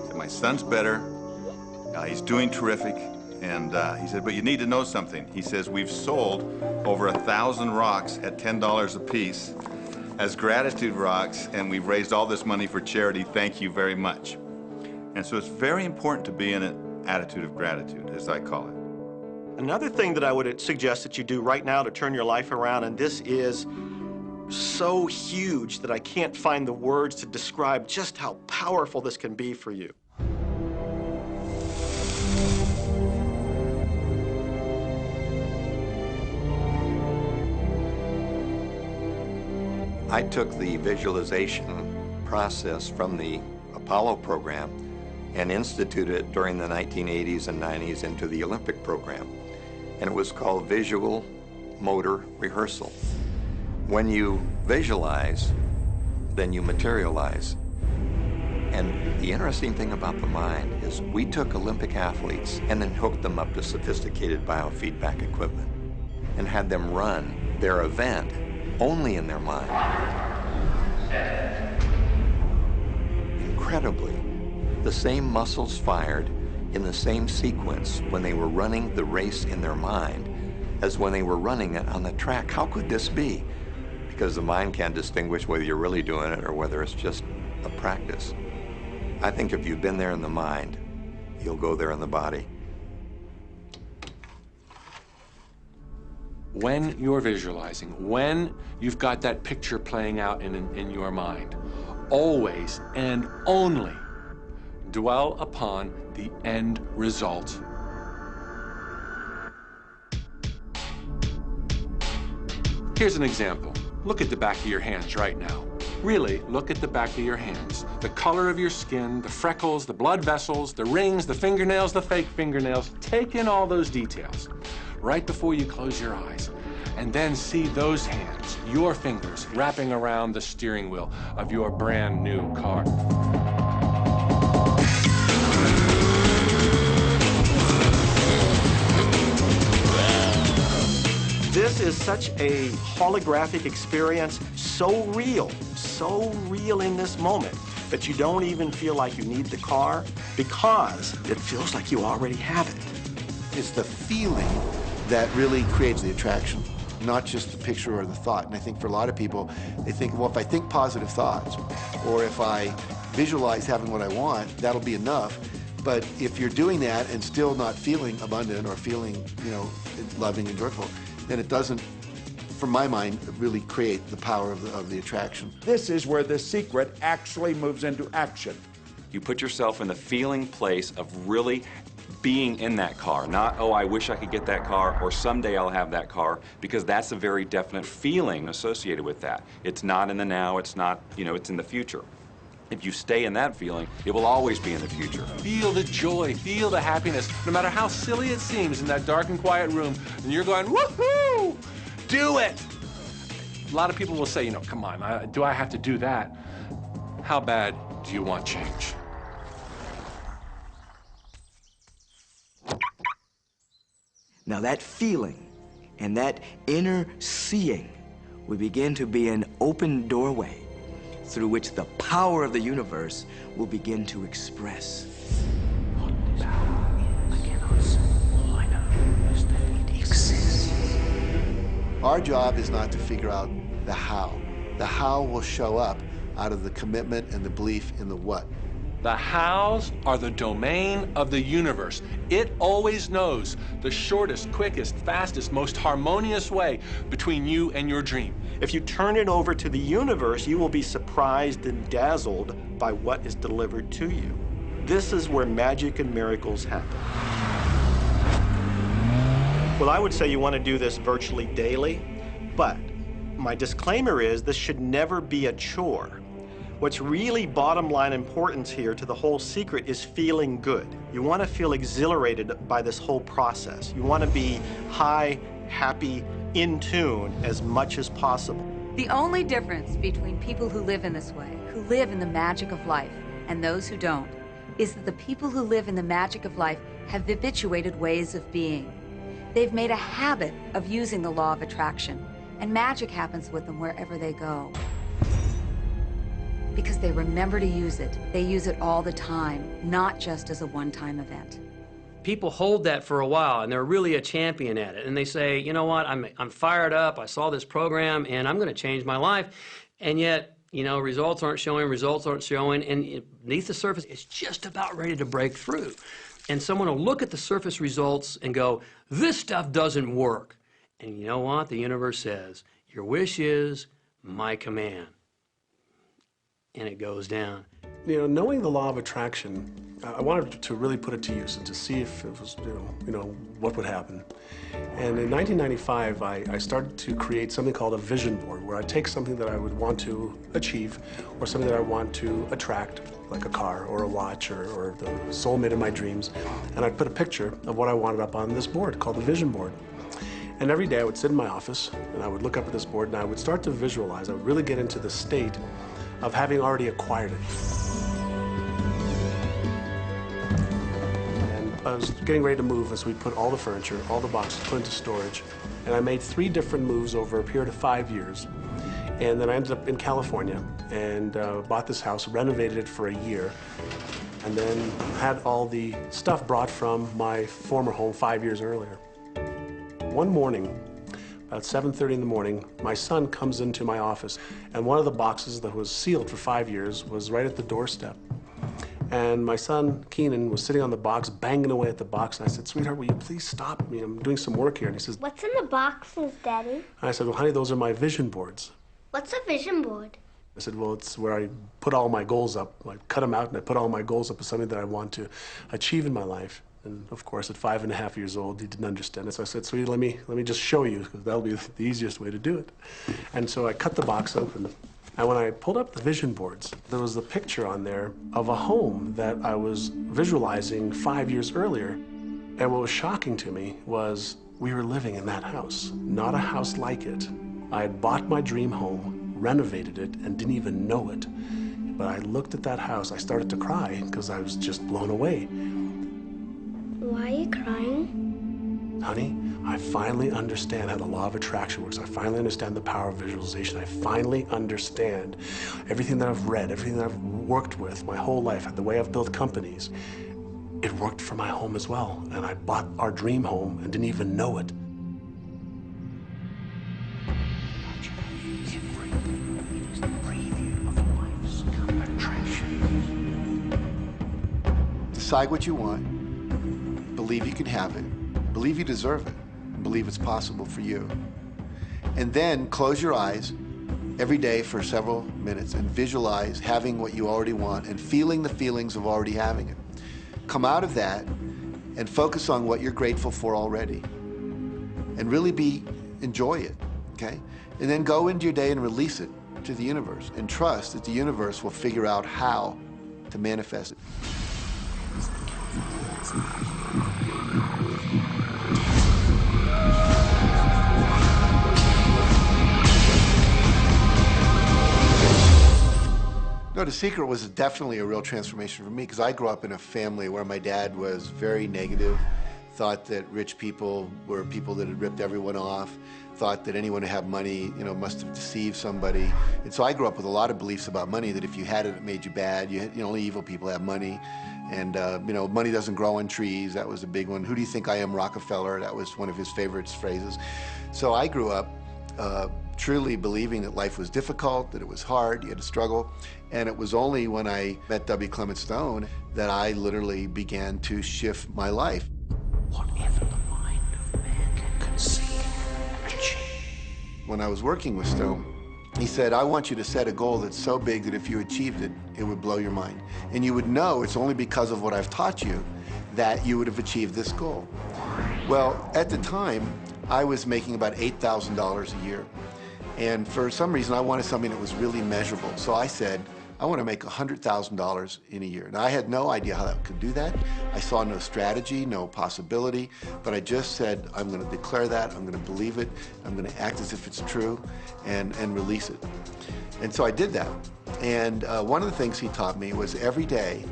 He said, my son's better. He's doing terrific. And he said, but you need to know something. He says, we've sold over 1,000 rocks at $10 a piece as gratitude rocks, and we've raised all this money for charity. Thank you very much. And so it's very important to be in an attitude of gratitude, as I call it. Another thing that I would suggest that you do right now to turn your life around, and this is so huge that I can't find the words to describe just how powerful this can be for you. I took the visualization process from the Apollo program and instituted it during the 1980s and 90s into the Olympic program. And it was called Visual Motor Rehearsal. When you visualize, then you materialize. And the interesting thing about the mind is we took Olympic athletes and then hooked them up to sophisticated biofeedback equipment and had them run their event only in their mind. Incredibly, the same muscles fired in the same sequence when they were running the race in their mind as when they were running it on the track. How could this be? Because the mind can't distinguish whether you're really doing it or whether it's just a practice. I think if you've been there in the mind, you'll go there in the body. When you're visualizing, when you've got that picture playing out in your mind, always and only dwell upon the end result. Here's an example. Look at the back of your hands right now. Really, look at the back of your hands. The color of your skin, the freckles, the blood vessels, the rings, the fingernails, the fake fingernails. Take in all those details right before you close your eyes. And then see those hands, your fingers, wrapping around the steering wheel of your brand new car. This is such a holographic experience, so real in this moment, that you don't even feel like you need the car because it feels like you already have it. It's the feeling that really creates the attraction. not just the picture or the thought. And I think for a lot of people, they think, well, if I think positive thoughts, or if I visualize having what I want, that'll be enough. But if you're doing that and still not feeling abundant or feeling, you know, loving and joyful, then it doesn't, from my mind, really create the power of the attraction. This is where the secret actually moves into action. You put yourself in the feeling place of really being in that car, not, oh, I wish I could get that car, or someday I'll have that car, because that's a very definite feeling associated with that. It's not in the now, it's not, you know, it's in the future. If you stay in that feeling, it will always be in the future. Feel the joy, feel the happiness, no matter how silly it seems in that dark and quiet room, and you're going, woohoo! Do it! A lot of people will say, you know, come on, do I have to do that? How bad do you want change? Now that feeling and that inner seeing will begin to be an open doorway through which the power of the universe will begin to express. Our job is not to figure out the how. The how will show up out of the commitment and the belief in the what. The hows are the domain of the universe. It always knows the shortest, quickest, fastest, most harmonious way between you and your dream. If you turn it over to the universe, you will be surprised and dazzled by what is delivered to you. This is where magic and miracles happen. Well, I would say you want to do this virtually daily, but my disclaimer is this should never be a chore. What's really bottom line importance here to the whole secret is feeling good. You want to feel exhilarated by this whole process. You want to be high, happy, in tune as much as possible. The only difference between people who live in this way, who live in the magic of life, and those who don't, is that the people who live in the magic of life have habituated ways of being. They've made a habit of using the law of attraction, and magic happens with them wherever they go. Because they remember to use it. They use it all the time, not just as a one-time event. People hold that for a while, and they're really a champion at it. And they say, you know what, I'm fired up, I saw this program, and I'm going to change my life. And yet, you know, results aren't showing, and beneath the surface, it's just about ready to break through. And someone will look at the surface results and go, this stuff doesn't work. And you know what? The universe says, your wish is my command. And it goes down. You know, knowing the law of attraction, I wanted to really put it to use and to see if it was, you know, what would happen. And in 1995, I started to create something called a vision board, where I take something that I would want to achieve, or something that I want to attract, like a car or a watch or the soulmate of my dreams, and I'd put a picture of what I wanted up on this board called the vision board. And every day I would sit in my office and I would look up at this board and I would start to visualize. I would really get into the state of having already acquired it. And I was getting ready to move as we put all the furniture, all the boxes put into storage. And I made 3 different moves over a period of 5 years. And then I ended up in California and bought this house, renovated it for a year, and then had all the stuff brought from my former home 5 years earlier. One morning, about 7:30 in the morning, my son comes into my office, and one of the boxes that was sealed for 5 years was right at the doorstep. And my son, Keenan, was sitting on the box, banging away at the box, and I said, sweetheart, will you please stop me? I'm doing some work here. And he says, what's in the boxes, Daddy? And I said, well, honey, those are my vision boards. What's a vision board? I said, well, it's where I put all my goals up. I cut them out and I put all my goals up as something that I want to achieve in my life. And of course, at 5.5 years old, he didn't understand it. So I said, sweetie, let me just show you, because that'll be the easiest way to do it. And so I cut the box open. And when I pulled up the vision boards, there was a picture on there of a home that I was visualizing 5 years earlier. And what was shocking to me was we were living in that house, not a house like it. I had bought my dream home, renovated it, and didn't even know it. But I looked at that house, I started to cry because I was just blown away. Why are you crying? Honey, I finally understand how the law of attraction works. I finally understand the power of visualization. I finally understand everything that I've read, everything that I've worked with my whole life, the way I've built companies. It worked for my home as well. And I bought our dream home and didn't even know it. decide what you want, believe you can have it, believe you deserve it, and believe it's possible for you. And then close your eyes every day for several minutes and visualize having what you already want and feeling the feelings of already having it. Come out of that and focus on what you're grateful for already. And really enjoy it, okay? And then go into your day and release it to the universe and trust that the universe will figure out how to manifest it. No, The Secret was definitely a real transformation for me because I grew up in a family where my dad was very negative, thought that rich people were people that had ripped everyone off, thought that anyone who had money, must have deceived somebody. And so I grew up with a lot of beliefs about money, that if you had it, it made you bad. Only evil people have money. And, money doesn't grow on trees. That was a big one. Who do you think I am, Rockefeller? That was one of his favorite phrases. So I grew up truly believing that life was difficult, that it was hard, you had to struggle. And it was only when I met W. Clement Stone that I literally began to shift my life. Whatever the mind of man can conceive and achieve. When I was working with Stone, he said, I want you to set a goal that's so big that if you achieved it, it would blow your mind. And you would know it's only because of what I've taught you that you would have achieved this goal. Well, at the time, I was making about $8,000 a year. And for some reason, I wanted something that was really measurable. So I said, I want to make $100,000 in a year. And I had no idea how I could do that. I saw no strategy, no possibility, but I just said, I'm going to declare that, I'm going to believe it, I'm going to act as if it's true, and release it. And so I did that. And one of the things he taught me was every day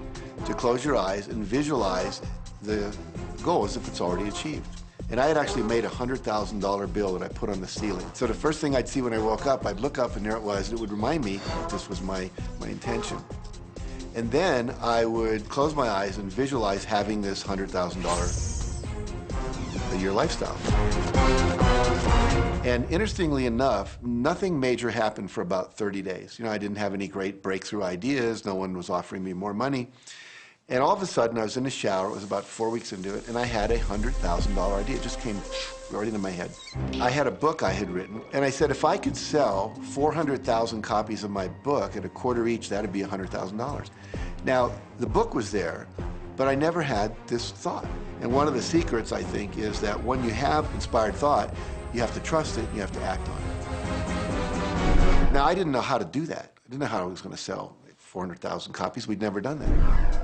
to close your eyes and visualize the goal as if it's already achieved. And I had actually made a $100,000 bill that I put on the ceiling. So the first thing I'd see when I woke up, I'd look up and there it was. It would remind me that this was my intention. And then I would close my eyes and visualize having this $100,000 a year lifestyle. And interestingly enough, nothing major happened for about 30 days. I didn't have any great breakthrough ideas. No one was offering me more money. And all of a sudden, I was in the shower, it was about 4 weeks into it, and I had a $100,000 idea. It just came right into my head. I had a book I had written, and I said, if I could sell 400,000 copies of my book at a quarter each, that'd be $100,000. Now, the book was there, but I never had this thought. And one of the secrets, I think, is that when you have inspired thought, you have to trust it, and you have to act on it. Now, I didn't know how to do that. I didn't know how I was going to sell 400,000 copies. We'd never done that.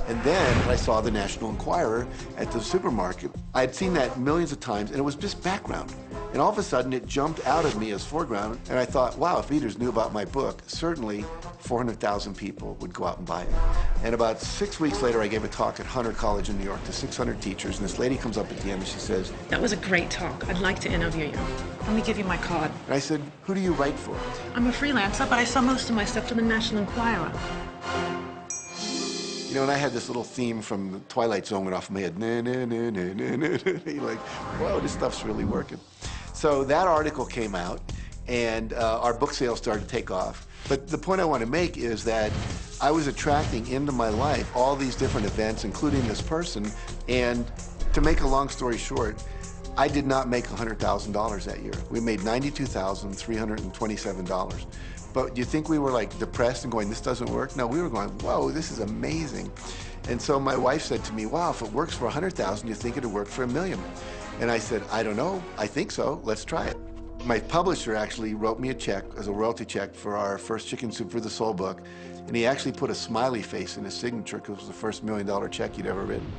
And then I saw the National Enquirer at the supermarket. I had seen that millions of times, and it was just background. And all of a sudden, it jumped out of me as foreground, and I thought, wow, if readers knew about my book, certainly 400,000 people would go out and buy it. And about 6 weeks later, I gave a talk at Hunter College in New York to 600 teachers, and this lady comes up at the end and she says, that was a great talk. I'd like to interview you. Let me give you my card. And I said, who do you write for? I'm a freelancer, but I sell most of my stuff to the National Enquirer. And I had this little theme from the Twilight Zone went off in my head. Nah, nah, nah, nah, nah, nah. You're like, whoa, this stuff's really working. So that article came out, and our book sales started to take off. But the point I want to make is that I was attracting into my life all these different events, including this person. And to make a long story short, I did not make $100,000 that year. We made $92,327. But do you think we were like depressed and going, this doesn't work? No, we were going, whoa, this is amazing. And so my wife said to me, wow, if it works for 100,000, you think it'd work for $1 million? And I said, I don't know, I think so, let's try it. My publisher actually wrote me a check as a royalty check for our first Chicken Soup for the Soul book. And he actually put a smiley face in his signature because it was the first $1 million check he'd ever written.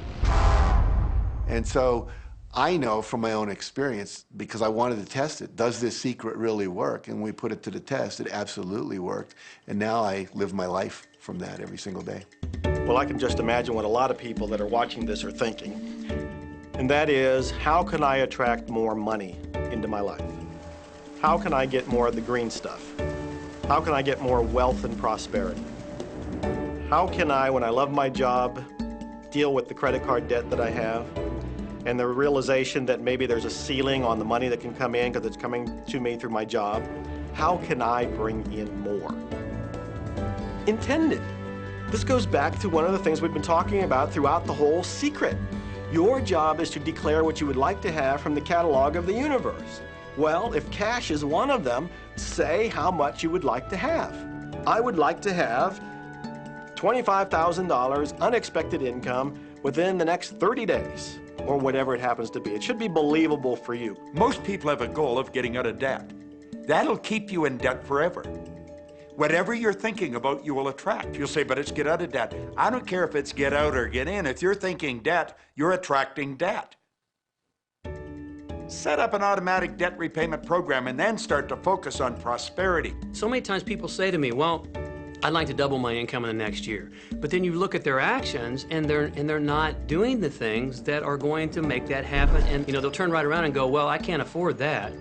And so I know from my own experience, because I wanted to test it, does this secret really work? And we put it to the test, it absolutely worked. And now I live my life from that every single day. Well, I can just imagine what a lot of people that are watching this are thinking. And that is, how can I attract more money into my life? How can I get more of the green stuff? How can I get more wealth and prosperity? How can I, when I love my job, deal with the credit card debt that I have? And the realization that maybe there's a ceiling on the money that can come in because it's coming to me through my job. How can I bring in more? Intended. This goes back to one of the things we've been talking about throughout the whole secret. Your job is to declare what you would like to have from the catalog of the universe. Well, if cash is one of them, say how much you would like to have. I would like to have $25,000 unexpected income within the next 30 days, or whatever it happens to be. It should be believable for you. Most people have a goal of getting out of debt. That'll keep you in debt forever. Whatever you're thinking about, you will attract. You'll say, but it's get out of debt. I don't care if it's get out or get in. If you're thinking debt, you're attracting debt. Set up an automatic debt repayment program and then start to focus on prosperity. So many times people say to me, well, I'd like to double my income in the next year. But then you look at their actions and they're not doing the things that are going to make that happen. And they'll turn right around and go, well, I can't afford that.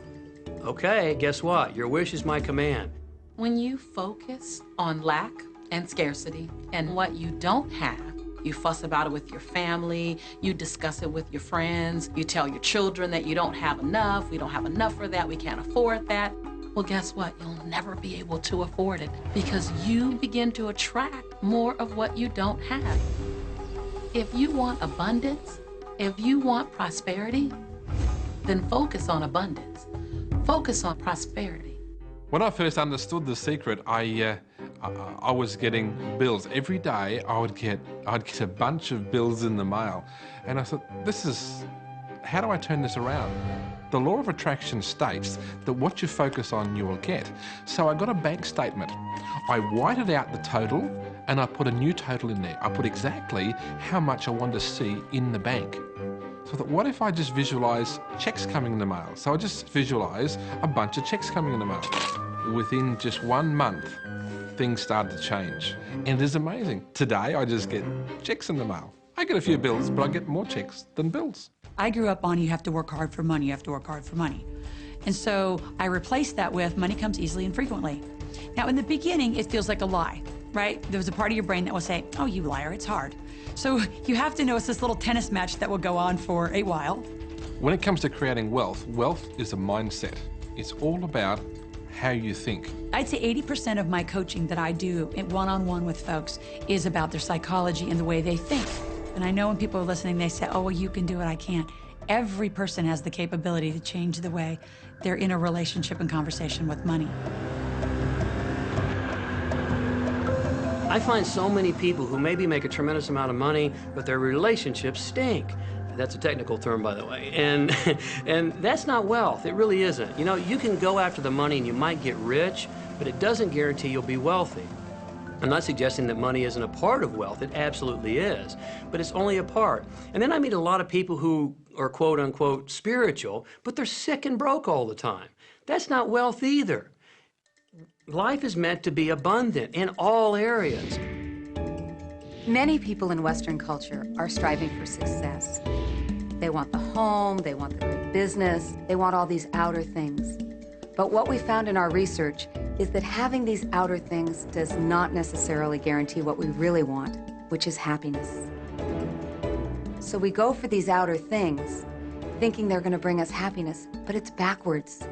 Okay, guess what? Your wish is my command. When you focus on lack and scarcity and what you don't have, you fuss about it with your family, you discuss it with your friends, you tell your children that you don't have enough, we don't have enough for that, we can't afford that. Well, guess what? You'll never be able to afford it because you begin to attract more of what you don't have. If you want abundance, if you want prosperity, then focus on abundance. Focus on prosperity. When I first understood the secret, I was getting bills every day. I'd get a bunch of bills in the mail, and I thought, how do I turn this around? The law of attraction states that what you focus on, you will get. So I got a bank statement. I whited out the total, and I put a new total in there. I put exactly how much I wanted to see in the bank. So I thought, what if I just visualize checks coming in the mail? So I just visualize a bunch of checks coming in the mail. Within just 1 month, things started to change. And it is amazing. Today, I just get checks in the mail. I get a few bills, but I get more checks than bills. I grew up on you have to work hard for money, you have to work hard for money. And so I replaced that with money comes easily and frequently. Now, in the beginning, it feels like a lie, right? There was a part of your brain that will say, oh, you liar, it's hard. So you have to know it's this little tennis match that will go on for a while. When it comes to creating wealth, wealth is a mindset. It's all about how you think. I'd say 80% of my coaching that I do one-on-one with folks is about their psychology and the way they think. And I know when people are listening, they say, oh, well, you can do it, I can't. Every person has the capability to change the way they're in a relationship and conversation with money. I find so many people who maybe make a tremendous amount of money, but their relationships stink. That's a technical term, by the way. And that's not wealth. It really isn't. You can go after the money and you might get rich, but it doesn't guarantee you'll be wealthy. I'm not suggesting that money isn't a part of wealth. It absolutely is, but it's only a part. And then I meet a lot of people who are quote unquote spiritual, but they're sick and broke all the time. That's not wealth either. Life is meant to be abundant in all areas. Many people in Western culture are striving for success. They want the home, they want the great business, they want all these outer things. But what we found in our research is that having these outer things does not necessarily guarantee what we really want, which is happiness. So we go for these outer things, thinking they're going to bring us happiness, but it's backwards.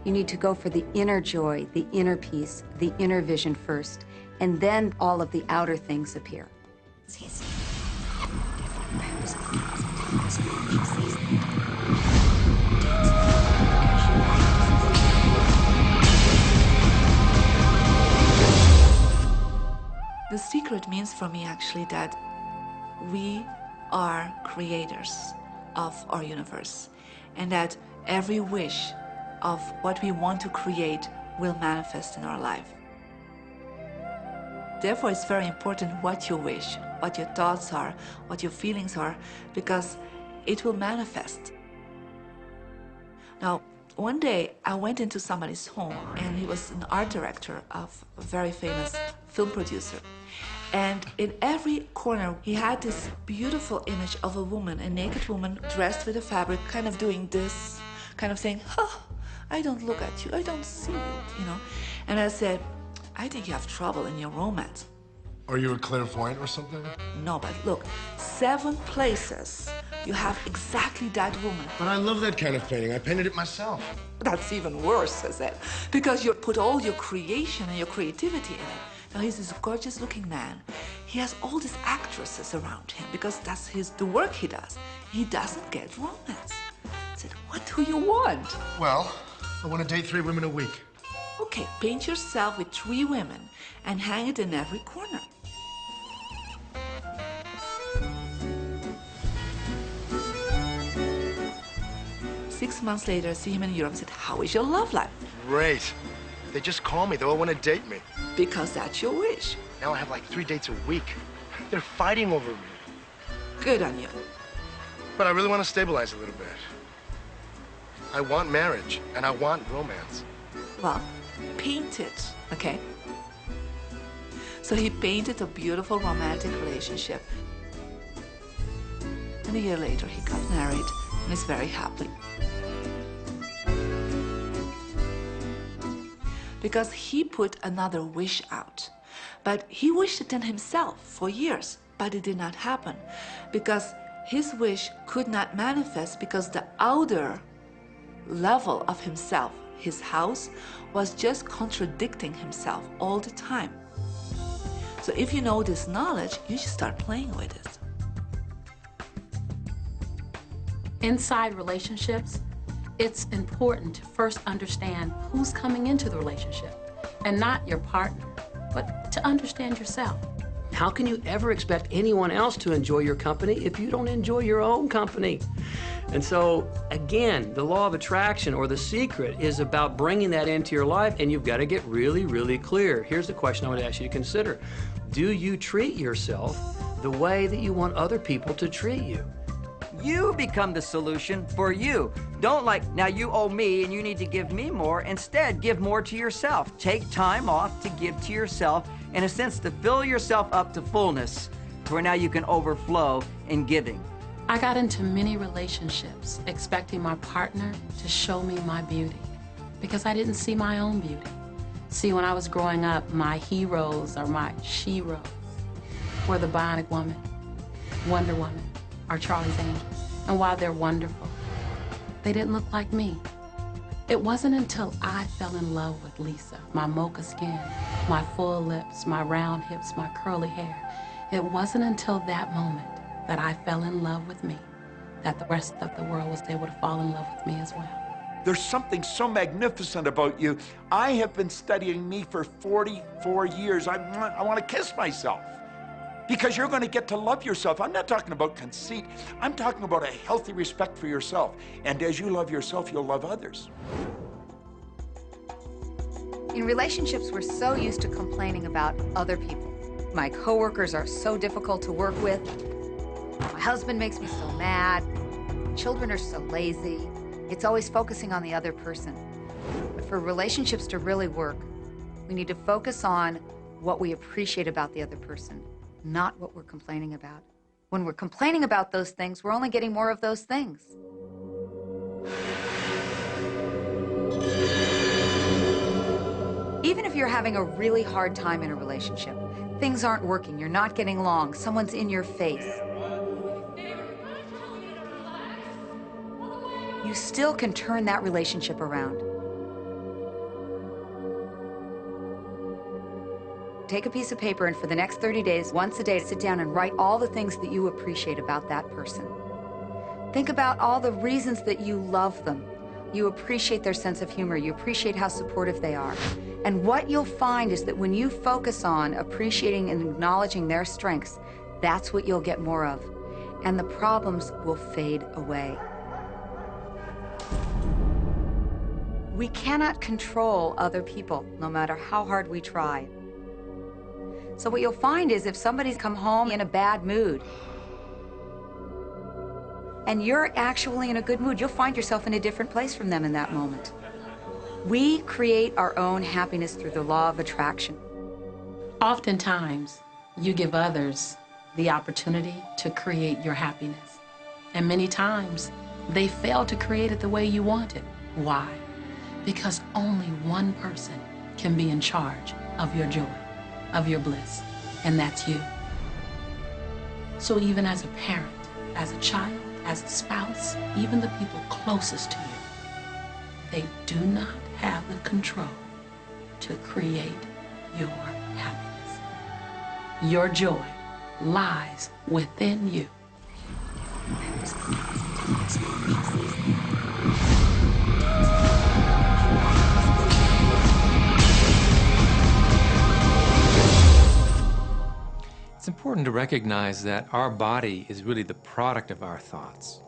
You need to go for the inner joy, the inner peace, the inner vision first, and then all of the outer things appear. The secret means for me actually that we are creators of our universe, and that every wish of what we want to create will manifest in our life. Therefore, it's very important what you wish, what your thoughts are, what your feelings are, because it will manifest. Now, one day I went into somebody's home, and he was an art director of a very famous film producer. And in every corner, he had this beautiful image of a woman, a naked woman dressed with a fabric, kind of doing this, kind of saying, oh, I don't look at you, I don't see you, And I said, I think you have trouble in your romance. Are you a clairvoyant or something? No, but look, 7 places you have exactly that woman. But I love that kind of painting. I painted it myself. That's even worse, I said, because you put all your creation and your creativity in it. Now, he's this gorgeous-looking man. he has all these actresses around him because that's the work he does. He doesn't get romance. I said, what do you want? Well, I want to date 3 women a week. Okay, paint yourself with 3 women and hang it in every corner. Six months later, I see him in Europe and said, how is your love life? Great. They just call me. They all want to date me. Because that's your wish. Now I have like 3 dates a week. They're fighting over me. Good on you. But I really want to stabilize a little bit. I want marriage, and I want romance. Well, paint it, okay? So he painted a beautiful romantic relationship. And a year later, he got married and is very happy. Because he put another wish out. But he wished it in himself for years, but it did not happen. Because his wish could not manifest because the outer level of himself, his house, was just contradicting himself all the time. So if you know this knowledge, you should start playing with it. Inside relationships, it's important to first understand who's coming into the relationship, and not your partner, but to understand yourself. How can you ever expect anyone else to enjoy your company if you don't enjoy your own company? And so, again, the law of attraction, or the secret, is about bringing that into your life, and you've got to get really, really clear. Here's the question I would ask you to consider. Do you treat yourself the way that you want other people to treat you? You become the solution for you. Don't now you owe me and you need to give me more. Instead, give more to yourself. Take time off to give to yourself, in a sense, to fill yourself up to fullness, to where now you can overflow in giving. I got into many relationships expecting my partner to show me my beauty because I didn't see my own beauty. See, when I was growing up, my heroes or my she-ros were the Bionic Woman, Wonder Woman, or Charlie's Angels. And while they're wonderful, they didn't look like me. It wasn't until I fell in love with Lisa, my mocha skin, my full lips, my round hips, my curly hair. It wasn't until that moment that I fell in love with me that the rest of the world was able to fall in love with me as well. There's something so magnificent about you. I have been studying me for 44 years. I want to kiss myself. Because you're going to get to love yourself. I'm not talking about conceit. I'm talking about a healthy respect for yourself. And as you love yourself, you'll love others. In relationships, we're so used to complaining about other people. My coworkers are so difficult to work with. My husband makes me so mad. Children are so lazy. It's always focusing on the other person. But for relationships to really work, we need to focus on what we appreciate about the other person, not what we're complaining about. When we're complaining about those things, we're only getting more of those things. Even if you're having a really hard time in a relationship, things aren't working, you're not getting along, someone's in your face, you still can turn that relationship around. Take a piece of paper and for the next 30 days, once a day, sit down and write all the things that you appreciate about that person. Think about all the reasons that you love them. You appreciate their sense of humor. You appreciate how supportive they are. And what you'll find is that when you focus on appreciating and acknowledging their strengths, that's what you'll get more of. And the problems will fade away. We cannot control other people, no matter how hard we try. So what you'll find is if somebody's come home in a bad mood and you're actually in a good mood, you'll find yourself in a different place from them in that moment. We create our own happiness through the law of attraction. Oftentimes, you give others the opportunity to create your happiness. And many times, they fail to create it the way you want it. Why? Because only one person can be in charge of your joy, of your bliss, and that's you. So even as a parent, as a child, as a spouse, even the people closest to you, they do not have the control to create your happiness. Your joy lies within you. It's important to recognize that our body is really the product of our thoughts.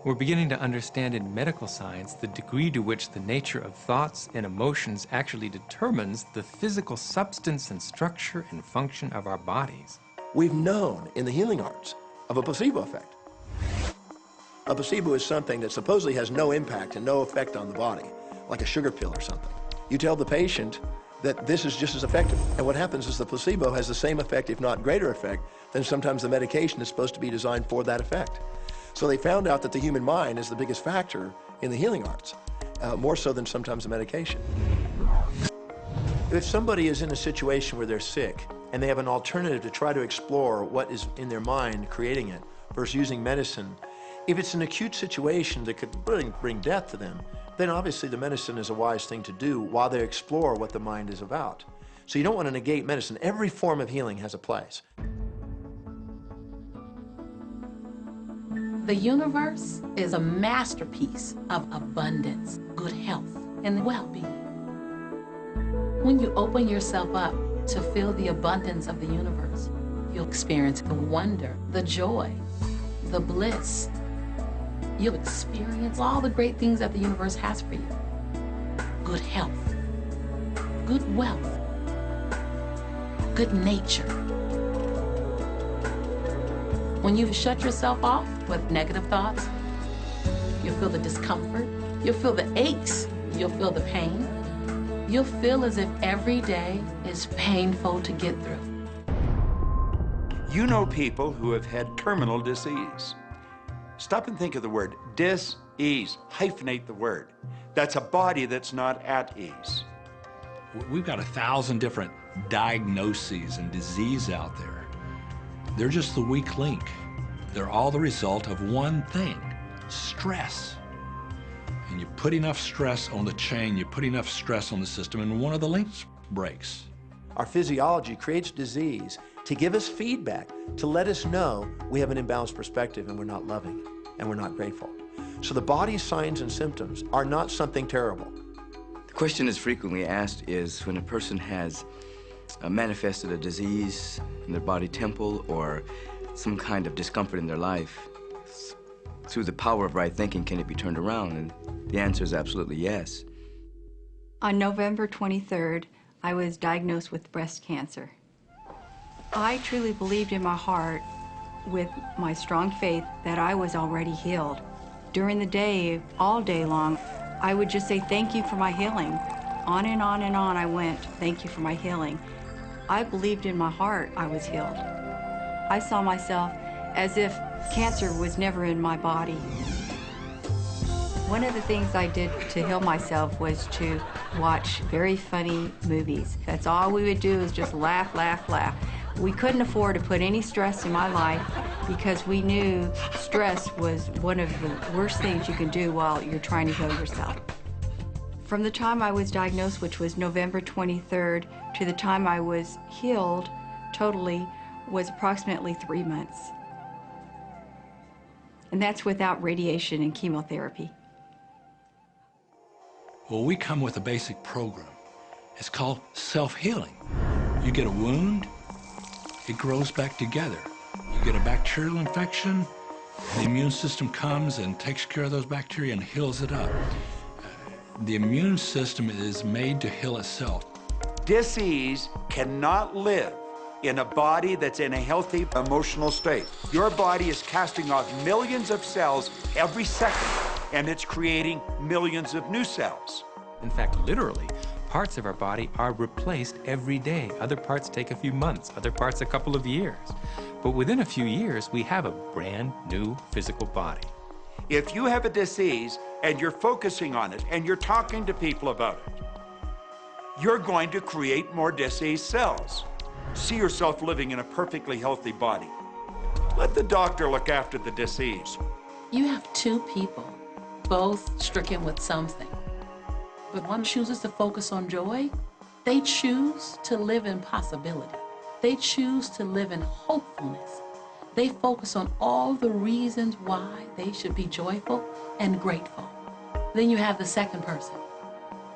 We're beginning to understand in medical science the degree to which the nature of thoughts and emotions actually determines the physical substance and structure and function of our bodies. We've known in the healing arts of a placebo effect. A placebo is something that supposedly has no impact and no effect on the body, like a sugar pill or something. You tell the patient that this is just as effective. And what happens is the placebo has the same effect, if not greater effect, than sometimes the medication is supposed to be designed for that effect. So they found out that the human mind is the biggest factor in the healing arts, more so than sometimes the medication. If somebody is in a situation where they're sick and they have an alternative to try to explore what is in their mind creating it versus using medicine, if it's an acute situation that could really bring death to them, then obviously the medicine is a wise thing to do while they explore what the mind is about. So you don't want to negate medicine. Every form of healing has a place. The universe is a masterpiece of abundance, good health, and well-being. When you open yourself up to feel the abundance of the universe, you'll experience the wonder, the joy, the bliss. You'll experience all the great things that the universe has for you. Good health, good wealth, good nature. When you shut yourself off with negative thoughts, you'll feel the discomfort, you'll feel the aches, you'll feel the pain. You'll feel as if every day is painful to get through. You know people who have had terminal disease. Stop and think of the word dis-ease. Hyphenate the word. That's a body that's not at ease. We've got 1,000 different diagnoses and disease out there. They're just the weak link. They're all the result of one thing, stress. And you put enough stress on the chain, you put enough stress on the system, and one of the links breaks. Our physiology creates disease to give us feedback, to let us know we have an imbalanced perspective and we're not loving and we're not grateful. So the body's signs and symptoms are not something terrible. The question that's frequently asked is when a person has manifested a disease in their body temple or some kind of discomfort in their life, through the power of right thinking, can it be turned around? And the answer is absolutely yes. On November 23rd, I was diagnosed with breast cancer. I truly believed in my heart, with my strong faith, that I was already healed. During the day, all day long, I would just say, thank you for my healing. On and on and on I went, thank you for my healing. I believed in my heart I was healed. I saw myself as if cancer was never in my body. One of the things I did to heal myself was to watch very funny movies. That's all we would do, is just laugh, laugh, laugh. We couldn't afford to put any stress in my life because we knew stress was one of the worst things you can do while you're trying to heal yourself. From the time I was diagnosed, which was November 23rd, to the time I was healed totally was approximately 3 months. And that's without radiation and chemotherapy. Well, we come with a basic program. It's called self-healing. You get a wound, it grows back together. You get a bacterial infection, the immune system comes and takes care of those bacteria and heals it up. The immune system is made to heal itself. Dis-ease cannot live in a body that's in a healthy emotional state. Your body is casting off millions of cells every second, and it's creating millions of new cells. In fact, literally, parts of our body are replaced every day. Other parts take a few months, other parts a couple of years. But within a few years, we have a brand new physical body. If you have a disease and you're focusing on it and you're talking to people about it, you're going to create more disease cells. See yourself living in a perfectly healthy body. Let the doctor look after the disease. You have two people, both stricken with something. But one chooses to focus on joy. They choose to live in possibility. They choose to live in hopefulness. They focus on all the reasons why they should be joyful and grateful. Then you have the second person.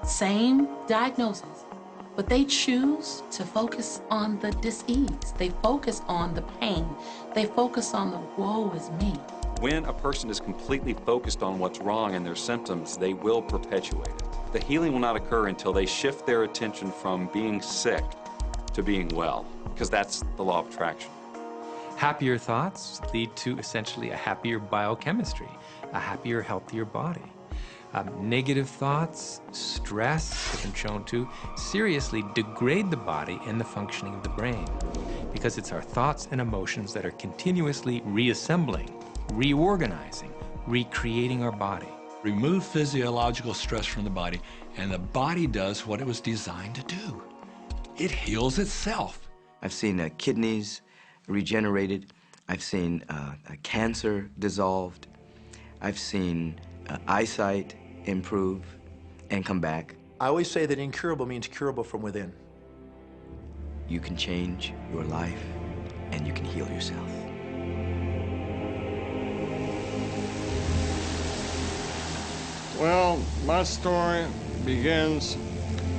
Same diagnosis, but they choose to focus on the dis-ease. They focus on the pain. They focus on the woe is me. When a person is completely focused on what's wrong in their symptoms, they will perpetuate it. The healing will not occur until they shift their attention from being sick to being well, because that's the law of attraction. Happier thoughts lead to essentially a happier biochemistry, a happier, healthier body. Negative thoughts, stress, has been shown to seriously degrade the body and the functioning of the brain, because it's our thoughts and emotions that are continuously reassembling, reorganizing, recreating our body. Remove physiological stress from the body, and the body does what it was designed to do. It heals itself. I've seen kidneys regenerated. I've seen cancer dissolved. I've seen eyesight improve and come back. I always say that incurable means curable from within. You can change your life and you can heal yourself. Well, my story begins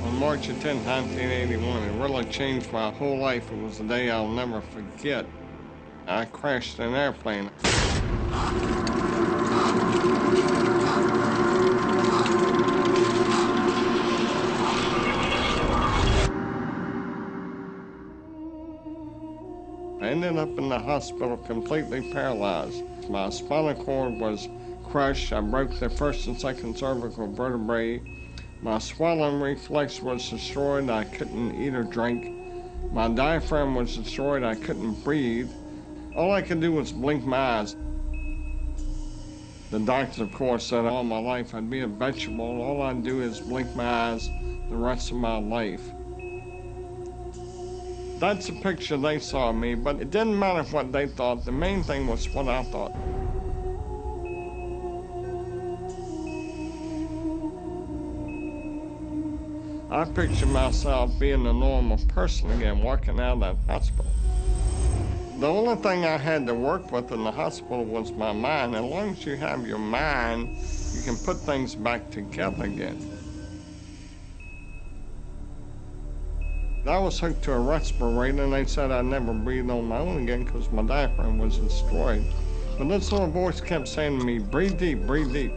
on March 10, 1981. It really changed my whole life. It was a day I'll never forget. I crashed an airplane. I ended up in the hospital completely paralyzed. My spinal cord was crushed. I broke the first and second cervical vertebrae. My swallowing reflex was destroyed. I couldn't eat or drink. My diaphragm was destroyed. I couldn't breathe. All I could do was blink my eyes. The doctors, of course, said all my life I'd be a vegetable. All I'd do is blink my eyes the rest of my life. That's the picture they saw of me, but it didn't matter what they thought. The main thing was what I thought. I pictured myself being a normal person again, walking out of that hospital. The only thing I had to work with in the hospital was my mind. As long as you have your mind, you can put things back together again. I was hooked to a respirator, and they said I'd never breathe on my own again because my diaphragm was destroyed. But this little voice kept saying to me, breathe deep, breathe deep.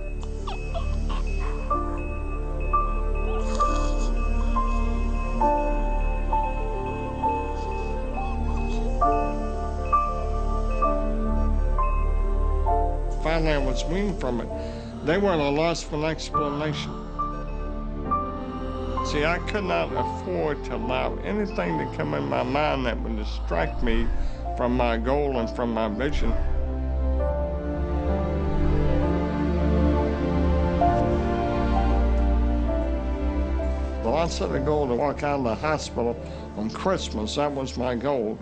Finally, I was weaned from it. They were at a loss for an explanation. See, I could not afford to allow anything to come in my mind that would distract me from my goal and from my vision. Well, I set a goal to walk out of the hospital on Christmas. That was my goal.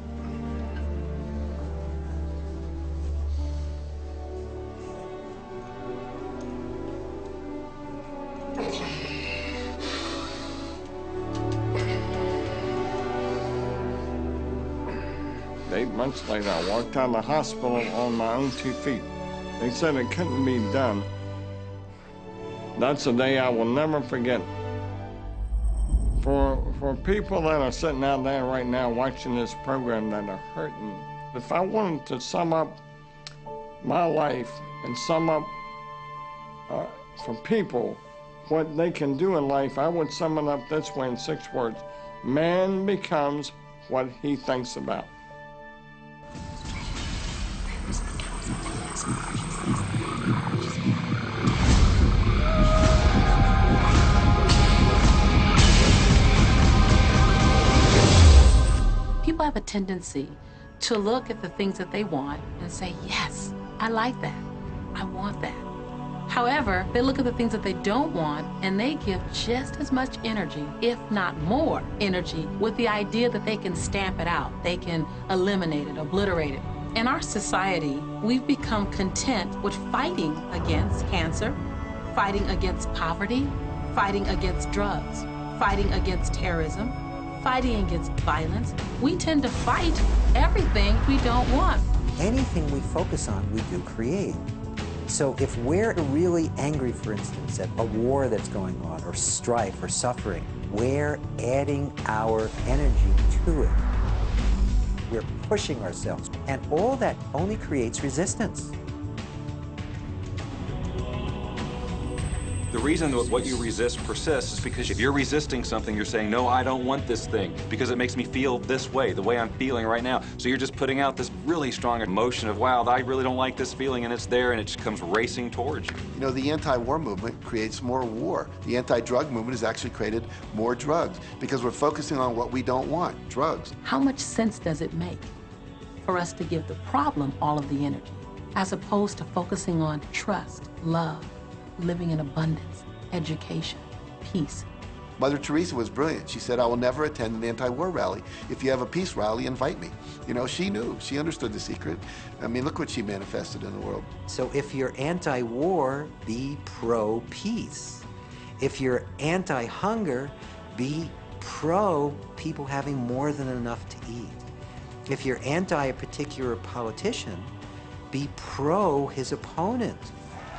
Months later, I walked out of the hospital on my own 2 feet. They said it couldn't be done. That's a day I will never forget. For people that are sitting out there right now watching this program that are hurting, if I wanted to sum up my life and sum up for people what they can do in life, I would sum it up this way in 6 words. Man becomes what he thinks about. People have a tendency to look at the things that they want and say, yes, I like that. I want that. However, they look at the things that they don't want and they give just as much energy, if not more energy, with the idea that they can stamp it out. They can eliminate it, obliterate it. In our society, we've become content with fighting against cancer, fighting against poverty, fighting against drugs, fighting against terrorism, fighting against violence. We tend to fight everything we don't want. Anything we focus on, we do create. So if we're really angry, for instance, at a war that's going on, or strife, or suffering, we're adding our energy to it. We're pushing ourselves, and all that only creates resistance. The reason that what you resist persists is because if you're resisting something, you're saying, no, I don't want this thing because it makes me feel this way, the way I'm feeling right now. So you're just putting out this really strong emotion of, wow, I really don't like this feeling, and it's there, and it just comes racing towards you. You know, the anti-war movement creates more war. The anti-drug movement has actually created more drugs because we're focusing on what we don't want, drugs. How much sense does it make for us to give the problem all of the energy, as opposed to focusing on trust, love, living in abundance, education, peace? Mother Teresa was brilliant. She said, I will never attend an anti-war rally. If you have a peace rally, invite me. You know, she knew. She understood the secret. I mean, look what she manifested in the world. So if you're anti-war, be pro-peace. If you're anti-hunger, be pro-people having more than enough to eat. If you're anti a particular politician, be pro his opponent.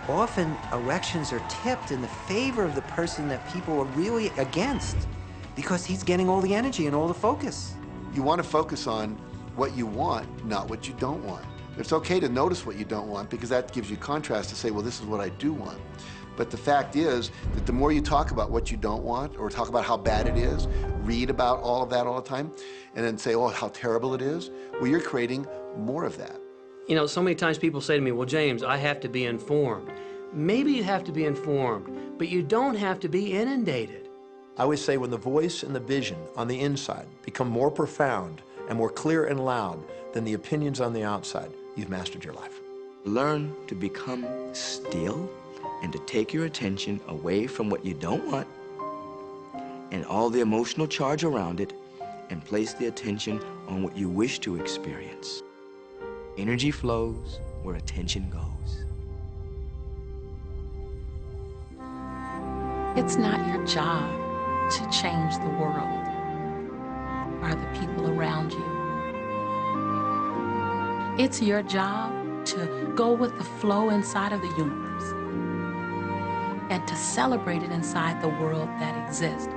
Often, elections are tipped in the favor of the person that people are really against because he's getting all the energy and all the focus. You want to focus on what you want, not what you don't want. It's okay to notice what you don't want because that gives you contrast to say, well, this is what I do want. But the fact is that the more you talk about what you don't want or talk about how bad it is, read about all of that all the time, and then say, oh, how terrible it is, well, you're creating more of that. You know, so many times people say to me, well, James, I have to be informed. Maybe you have to be informed, but you don't have to be inundated. I always say when the voice and the vision on the inside become more profound and more clear and loud than the opinions on the outside, you've mastered your life. Learn to become still and to take your attention away from what you don't want and all the emotional charge around it and place the attention on what you wish to experience. Energy flows where attention goes. It's not your job to change the world or the people around you. It's your job to go with the flow inside of the universe and to celebrate it inside the world that exists.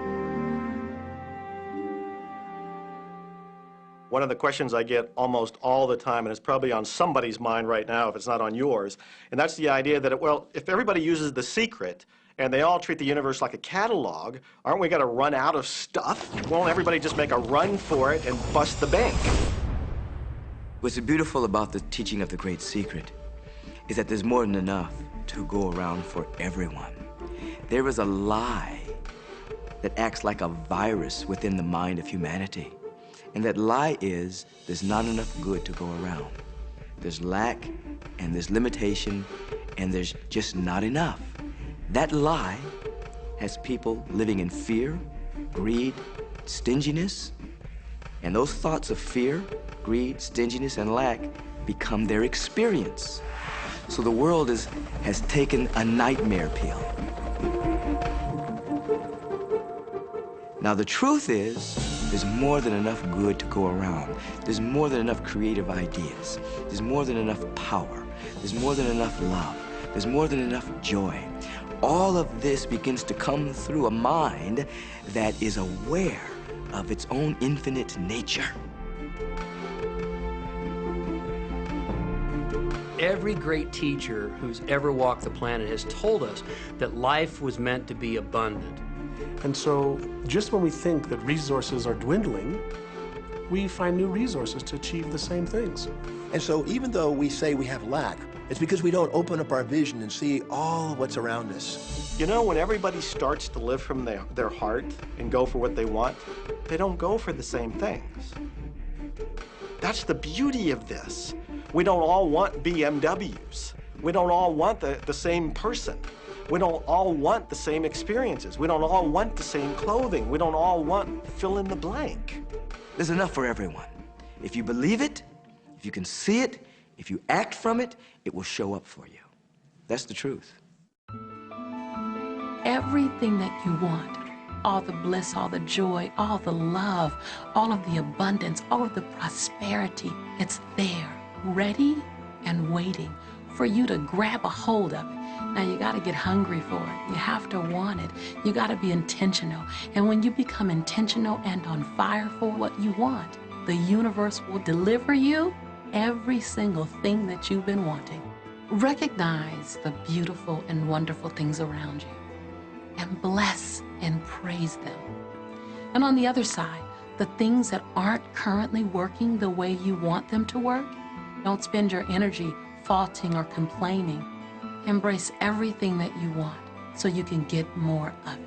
One of the questions I get almost all the time, and it's probably on somebody's mind right now if it's not on yours, and that's the idea that, well, if everybody uses The Secret and they all treat the universe like a catalog, aren't we going to run out of stuff? Won't everybody just make a run for it and bust the bank? What's beautiful about the teaching of the Great Secret is that there's more than enough to go around for everyone. There is a lie that acts like a virus within the mind of humanity. And that lie is there's not enough good to go around. There's lack, and there's limitation, and there's just not enough. That lie has people living in fear, greed, stinginess, and those thoughts of fear, greed, stinginess, and lack become their experience. So the world has taken a nightmare pill. Now the truth is, there's more than enough good to go around. There's more than enough creative ideas. There's more than enough power. There's more than enough love. There's more than enough joy. All of this begins to come through a mind that is aware of its own infinite nature. Every great teacher who's ever walked the planet has told us that life was meant to be abundant. And so just when we think that resources are dwindling, we find new resources to achieve the same things. And so even though we say we have lack, it's because we don't open up our vision and see all what's around us. You know, when everybody starts to live from their heart and go for what they want, they don't go for the same things. That's the beauty of this. We don't all want BMWs. We don't all want the same person. We don't all want the same experiences. We don't all want the same clothing. We don't all want fill in the blank. There's enough for everyone. If you believe it, if you can see it, if you act from it, it will show up for you. That's the truth. Everything that you want all the bliss, all the joy, all the love, all of the abundance, all of the prosperity. It's there, ready and waiting for you to grab a hold of it. Now you got to get hungry for it. You have to want it. You got to be intentional. And when you become intentional and on fire for what you want, the universe will deliver you every single thing that you've been wanting. Recognize the beautiful and wonderful things around you and bless and praise them. And on the other side, the things that aren't currently working the way you want them to work, don't spend your energy faulting or complaining. Embrace everything that you want so you can get more of it.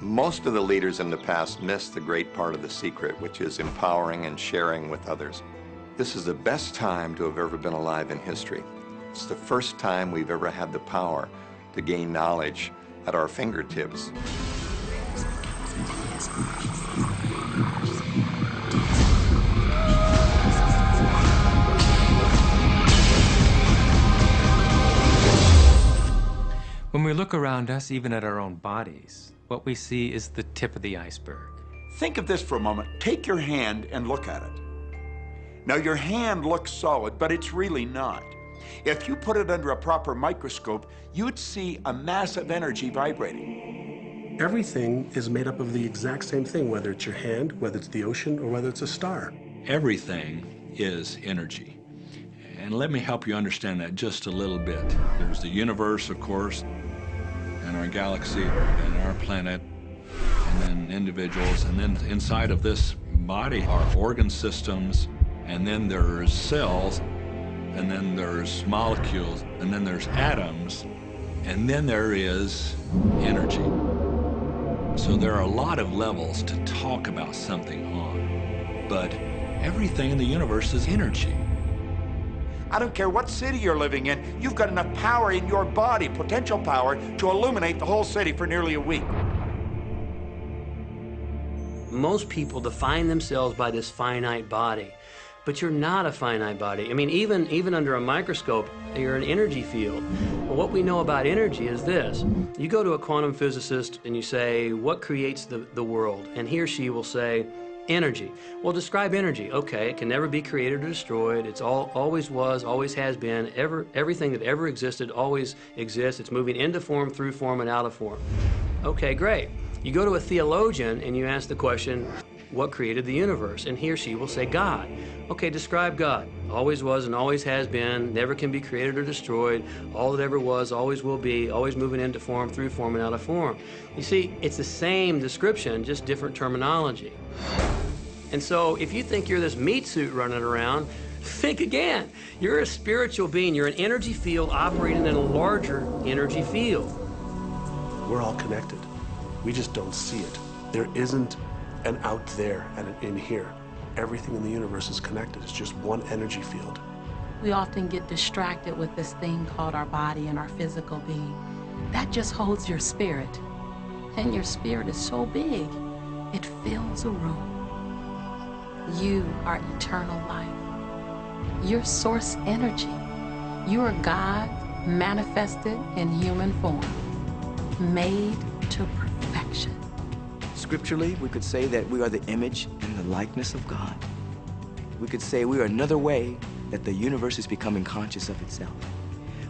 Most of the leaders in the past missed the great part of the secret, which is empowering and sharing with others. This is the best time to have ever been alive in history. It's the first time we've ever had the power to gain knowledge at our fingertips. When we look around us, even at our own bodies, what we see is the tip of the iceberg. Think of this for a moment. Take your hand and look at it. Now, your hand looks solid, but it's really not. If you put it under a proper microscope, you'd see a mass of energy vibrating. Everything is made up of the exact same thing, whether it's your hand, whether it's the ocean, or whether it's a star. Everything is energy. And let me help you understand that just a little bit. There's the universe, of course, and our galaxy, and our planet, and then individuals, and then inside of this body are organ systems, and then there's cells, and then there's molecules, and then there's atoms, and then there is energy. So there are a lot of levels to talk about something on, but everything in the universe is energy. I don't care what city you're living in, you've got enough power in your body, potential power, to illuminate the whole city for nearly a week. Most people define themselves by this finite body, but you're not a finite body. I mean, even under a microscope, you're an energy field. Well, what we know about energy is this. You go to a quantum physicist and you say, what creates the world? And he or she will say, energy. Well, describe energy. Okay, it can never be created or destroyed. It's always was, always has been. Everything that ever existed always exists. It's moving into form, through form, and out of form. Okay, great. You go to a theologian and you ask the question, what created the universe? And he or she will say, God. Okay, describe God. Always was and always has been, never can be created or destroyed, all that ever was, always will be, always moving into form, through form, and out of form. You see, it's the same description, just different terminology. And so if you think you're this meat suit running around, think again. You're a spiritual being. You're an energy field operating in a larger energy field. We're all connected. We just don't see it. There isn't an out there and an in here. Everything in the universe is connected. It's just one energy field. We often get distracted with this thing called our body and our physical being. That just holds your spirit. And your spirit is so big, it fills a room. You are eternal life. You're source energy. You are God manifested in human form, made to perfection. Scripturally, we could say that we are the image and the likeness of God. We could say we are another way that the universe is becoming conscious of itself.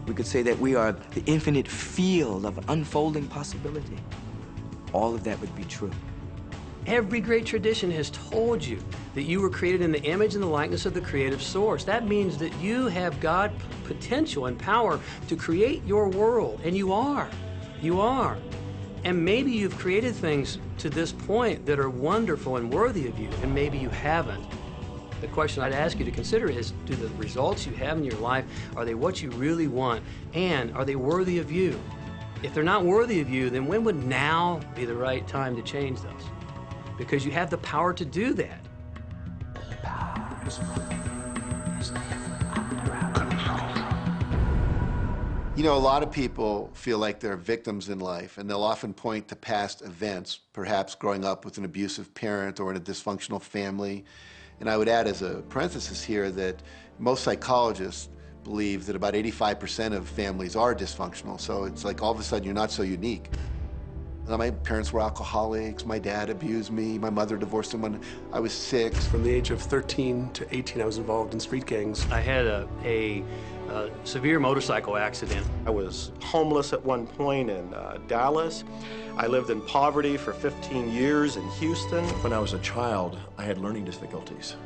We could say that we are the infinite field of unfolding possibility. All of that would be true. Every great tradition has told you that you were created in the image and the likeness of the creative source. That means that you have God potential and power to create your world, and you are. You are. And maybe you've created things to this point that are wonderful and worthy of you, and maybe you haven't. The question I'd ask you to consider is, do the results you have in your life, are they what you really want? And are they worthy of you? If they're not worthy of you, then when would now be the right time to change those? Because you have the power to do that. You know, a lot of people feel like they're victims in life, and they'll often point to past events, perhaps growing up with an abusive parent or in a dysfunctional family. And I would add as a parenthesis here that most psychologists believe that about 85% of families are dysfunctional, so it's like all of a sudden you're not so unique. My parents were alcoholics, my dad abused me, my mother divorced him when I was 6. From the age of 13 to 18, I was involved in street gangs. I had a severe motorcycle accident. I was homeless at one point in Dallas. I lived in poverty for 15 years in Houston. When I was a child, I had learning difficulties,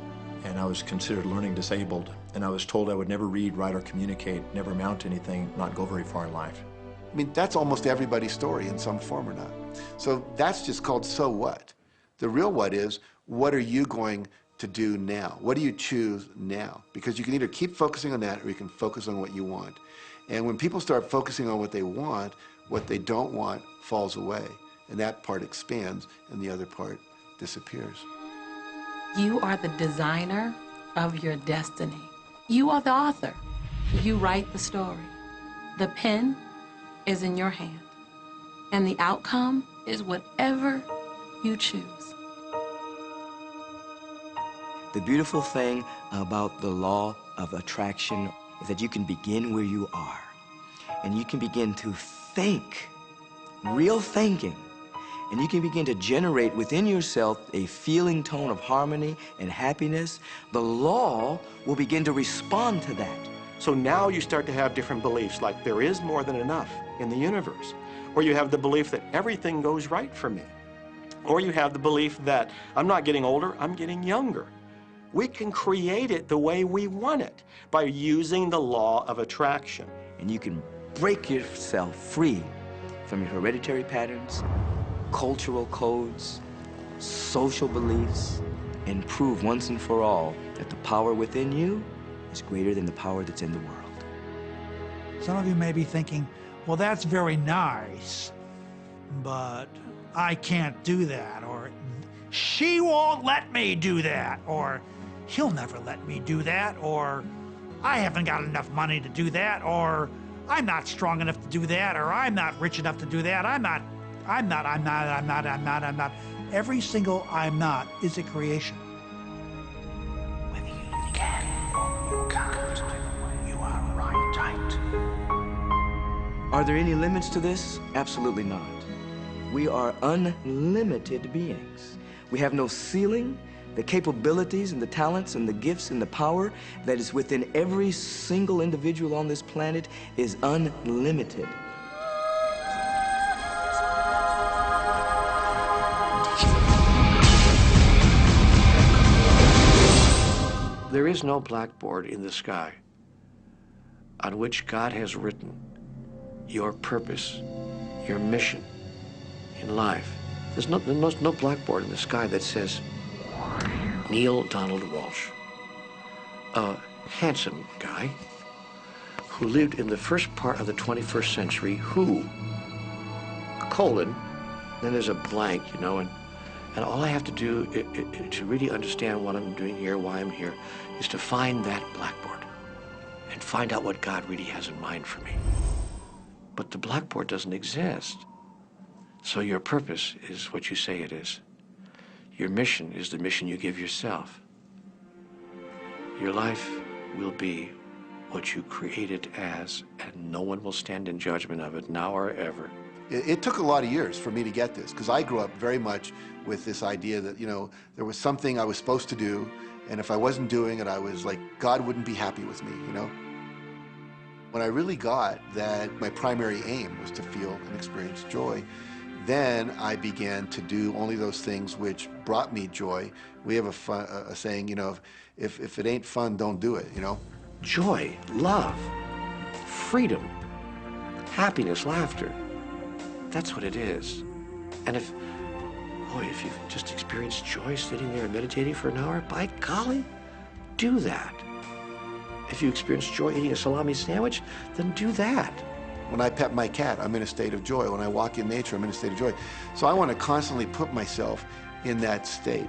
and I was considered learning disabled, and I was told I would never read, write, or communicate, never amount to anything, not go very far in life. I mean, that's almost everybody's story in some form or not. So that's just called so what. The real what is, what are you going to do now? What do you choose now? Because you can either keep focusing on that or you can focus on what you want. And when people start focusing on what they want, what they don't want falls away. And that part expands and the other part disappears. You are the designer of your destiny. You are the author. You write the story. The pen is in your hand, and the outcome is whatever you choose. The beautiful thing about the law of attraction is that you can begin where you are, and you can begin to think, real thinking, and you can begin to generate within yourself a feeling tone of harmony and happiness. The law will begin to respond to that. So now you start to have different beliefs, like there is more than enough in the universe. Or you have the belief that everything goes right for me. Or you have the belief that I'm not getting older, I'm getting younger. We can create it the way we want it by using the law of attraction. And you can break yourself free from your hereditary patterns, cultural codes, social beliefs, and prove once and for all that the power within you is greater than the power that's in the world. Some of you may be thinking, well, that's very nice, but I can't do that, or she won't let me do that, or he'll never let me do that, or I haven't got enough money to do that, or I'm not strong enough to do that, or I'm not rich enough to do that, I'm not. Every single I'm not is a creation. Whether you can or you can't, you are right tight. Are there any limits to this? Absolutely not. We are unlimited beings. We have no ceiling. The capabilities and the talents and the gifts and the power that is within every single individual on this planet is unlimited. There is no blackboard in the sky on which God has written your purpose, your mission in life. There's no blackboard in the sky that says, Neil Donald Walsh, a handsome guy who lived in the first part of the 21st century, who, colon, then there's a blank, you know, and all I have to do to really understand what I'm doing here, why I'm here, is to find that blackboard and find out what God really has in mind for me. But the blackboard doesn't exist. So your purpose is what you say it is. Your mission is the mission you give yourself. Your life will be what you create it as, and no one will stand in judgment of it now or ever. It took a lot of years for me to get this, because I grew up very much with this idea that, you know, there was something I was supposed to do, and if I wasn't doing it, I was like, God wouldn't be happy with me, you know? When I really got that my primary aim was to feel and experience joy, then I began to do only those things which brought me joy. We have a saying, you know, if it ain't fun, don't do it, you know? Joy, love, freedom, happiness, laughter. That's what it is. And if you've just experienced joy sitting there and meditating for an hour, by golly, do that. If you experience joy eating a salami sandwich, then do that. When I pet my cat, I'm in a state of joy. When I walk in nature, I'm in a state of joy. So I want to constantly put myself in that state.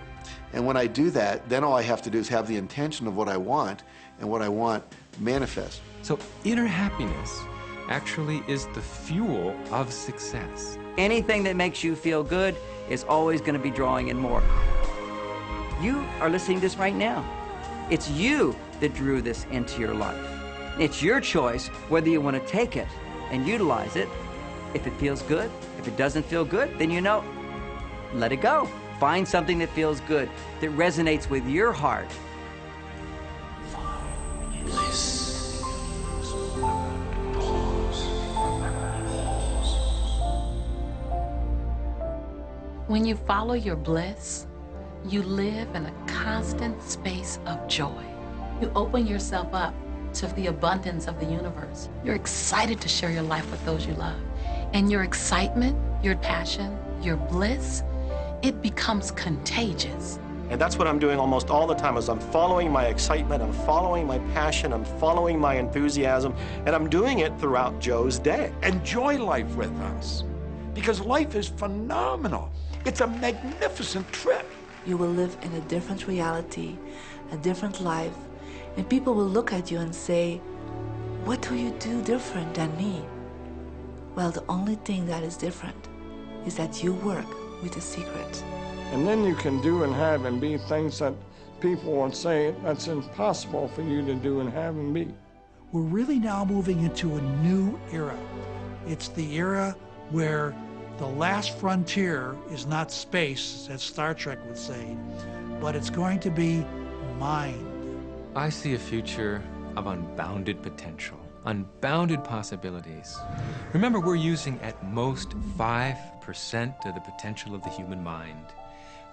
And when I do that, then all I have to do is have the intention of what I want, and what I want manifest. So inner happiness actually is the fuel of success. Anything that makes you feel good is always going to be drawing in more. You are listening to this right now. It's you that drew this into your life. It's your choice whether you want to take it and utilize it, If it feels good, if it doesn't feel good, then you know, let it go. Find something that feels good, that resonates with your heart. When you follow your bliss, you live in a constant space of joy. You open yourself up to the abundance of the universe. You're excited to share your life with those you love. And your excitement, your passion, your bliss, it becomes contagious. And that's what I'm doing almost all the time, is I'm following my excitement, I'm following my passion, I'm following my enthusiasm, and I'm doing it throughout Joe's day. Enjoy life with us, because life is phenomenal. It's a magnificent trip. You will live in a different reality, a different life, and people will look at you and say, what do you do different than me? Well, the only thing that is different is that you work with a secret. And then you can do and have and be things that people would say that's impossible for you to do and have and be. We're really now moving into a new era. It's the era where the last frontier is not space, as Star Trek would say, but it's going to be mind. I see a future of unbounded potential, unbounded possibilities. Remember, we're using at most 5% of the potential of the human mind.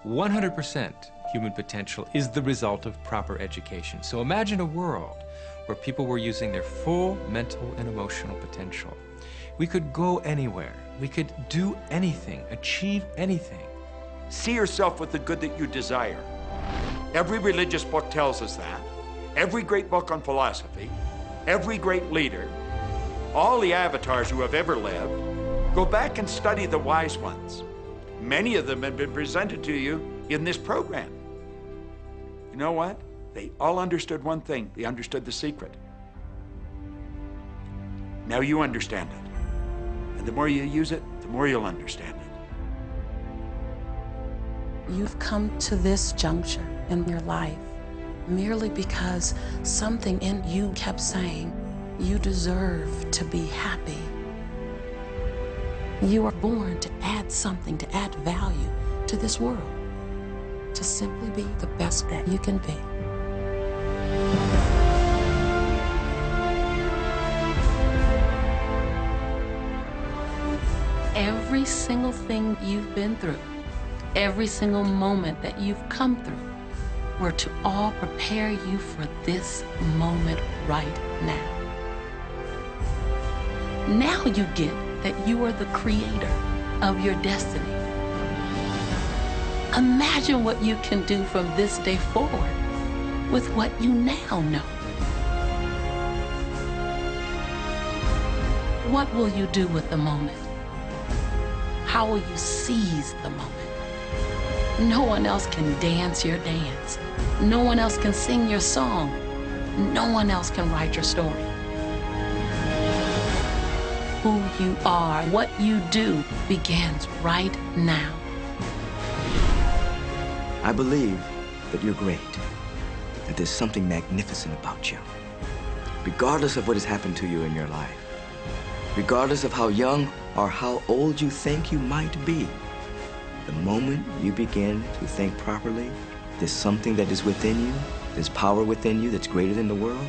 100% human potential is the result of proper education. So imagine a world where people were using their full mental and emotional potential. We could go anywhere. We could do anything, achieve anything. See yourself with the good that you desire. Every religious book tells us that. Every great book on philosophy, every great leader, all the avatars who have ever lived. Go back and study the wise ones. Many of them have been presented to you in this program. You know what? They all understood one thing. They understood the secret. Now you understand it. And the more you use it, the more you'll understand it. You've come to this juncture in your life merely because something in you kept saying, you deserve to be happy. You are born to add something, to add value to this world, to simply be the best that you can be. Every single thing you've been through, every single moment that you've come through, were to all prepare you for this moment right now. Now you get that you are the creator of your destiny. Imagine what you can do from this day forward with what you now know. What will you do with the moment? How will you seize the moment? No one else can dance your dance. No one else can sing your song. No one else can write your story. Who you are, what you do, begins right now. I believe that you're great, that there's something magnificent about you. Regardless of what has happened to you in your life, regardless of how young or how old you think you might be, the moment you begin to think properly, there's something that is within you, there's power within you that's greater than the world,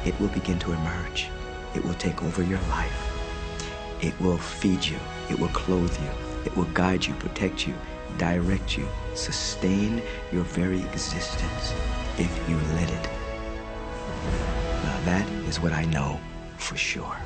it will begin to emerge. It will take over your life. It will feed you. It will clothe you. It will guide you, protect you, direct you, sustain your very existence if you let it. Now that is what I know for sure.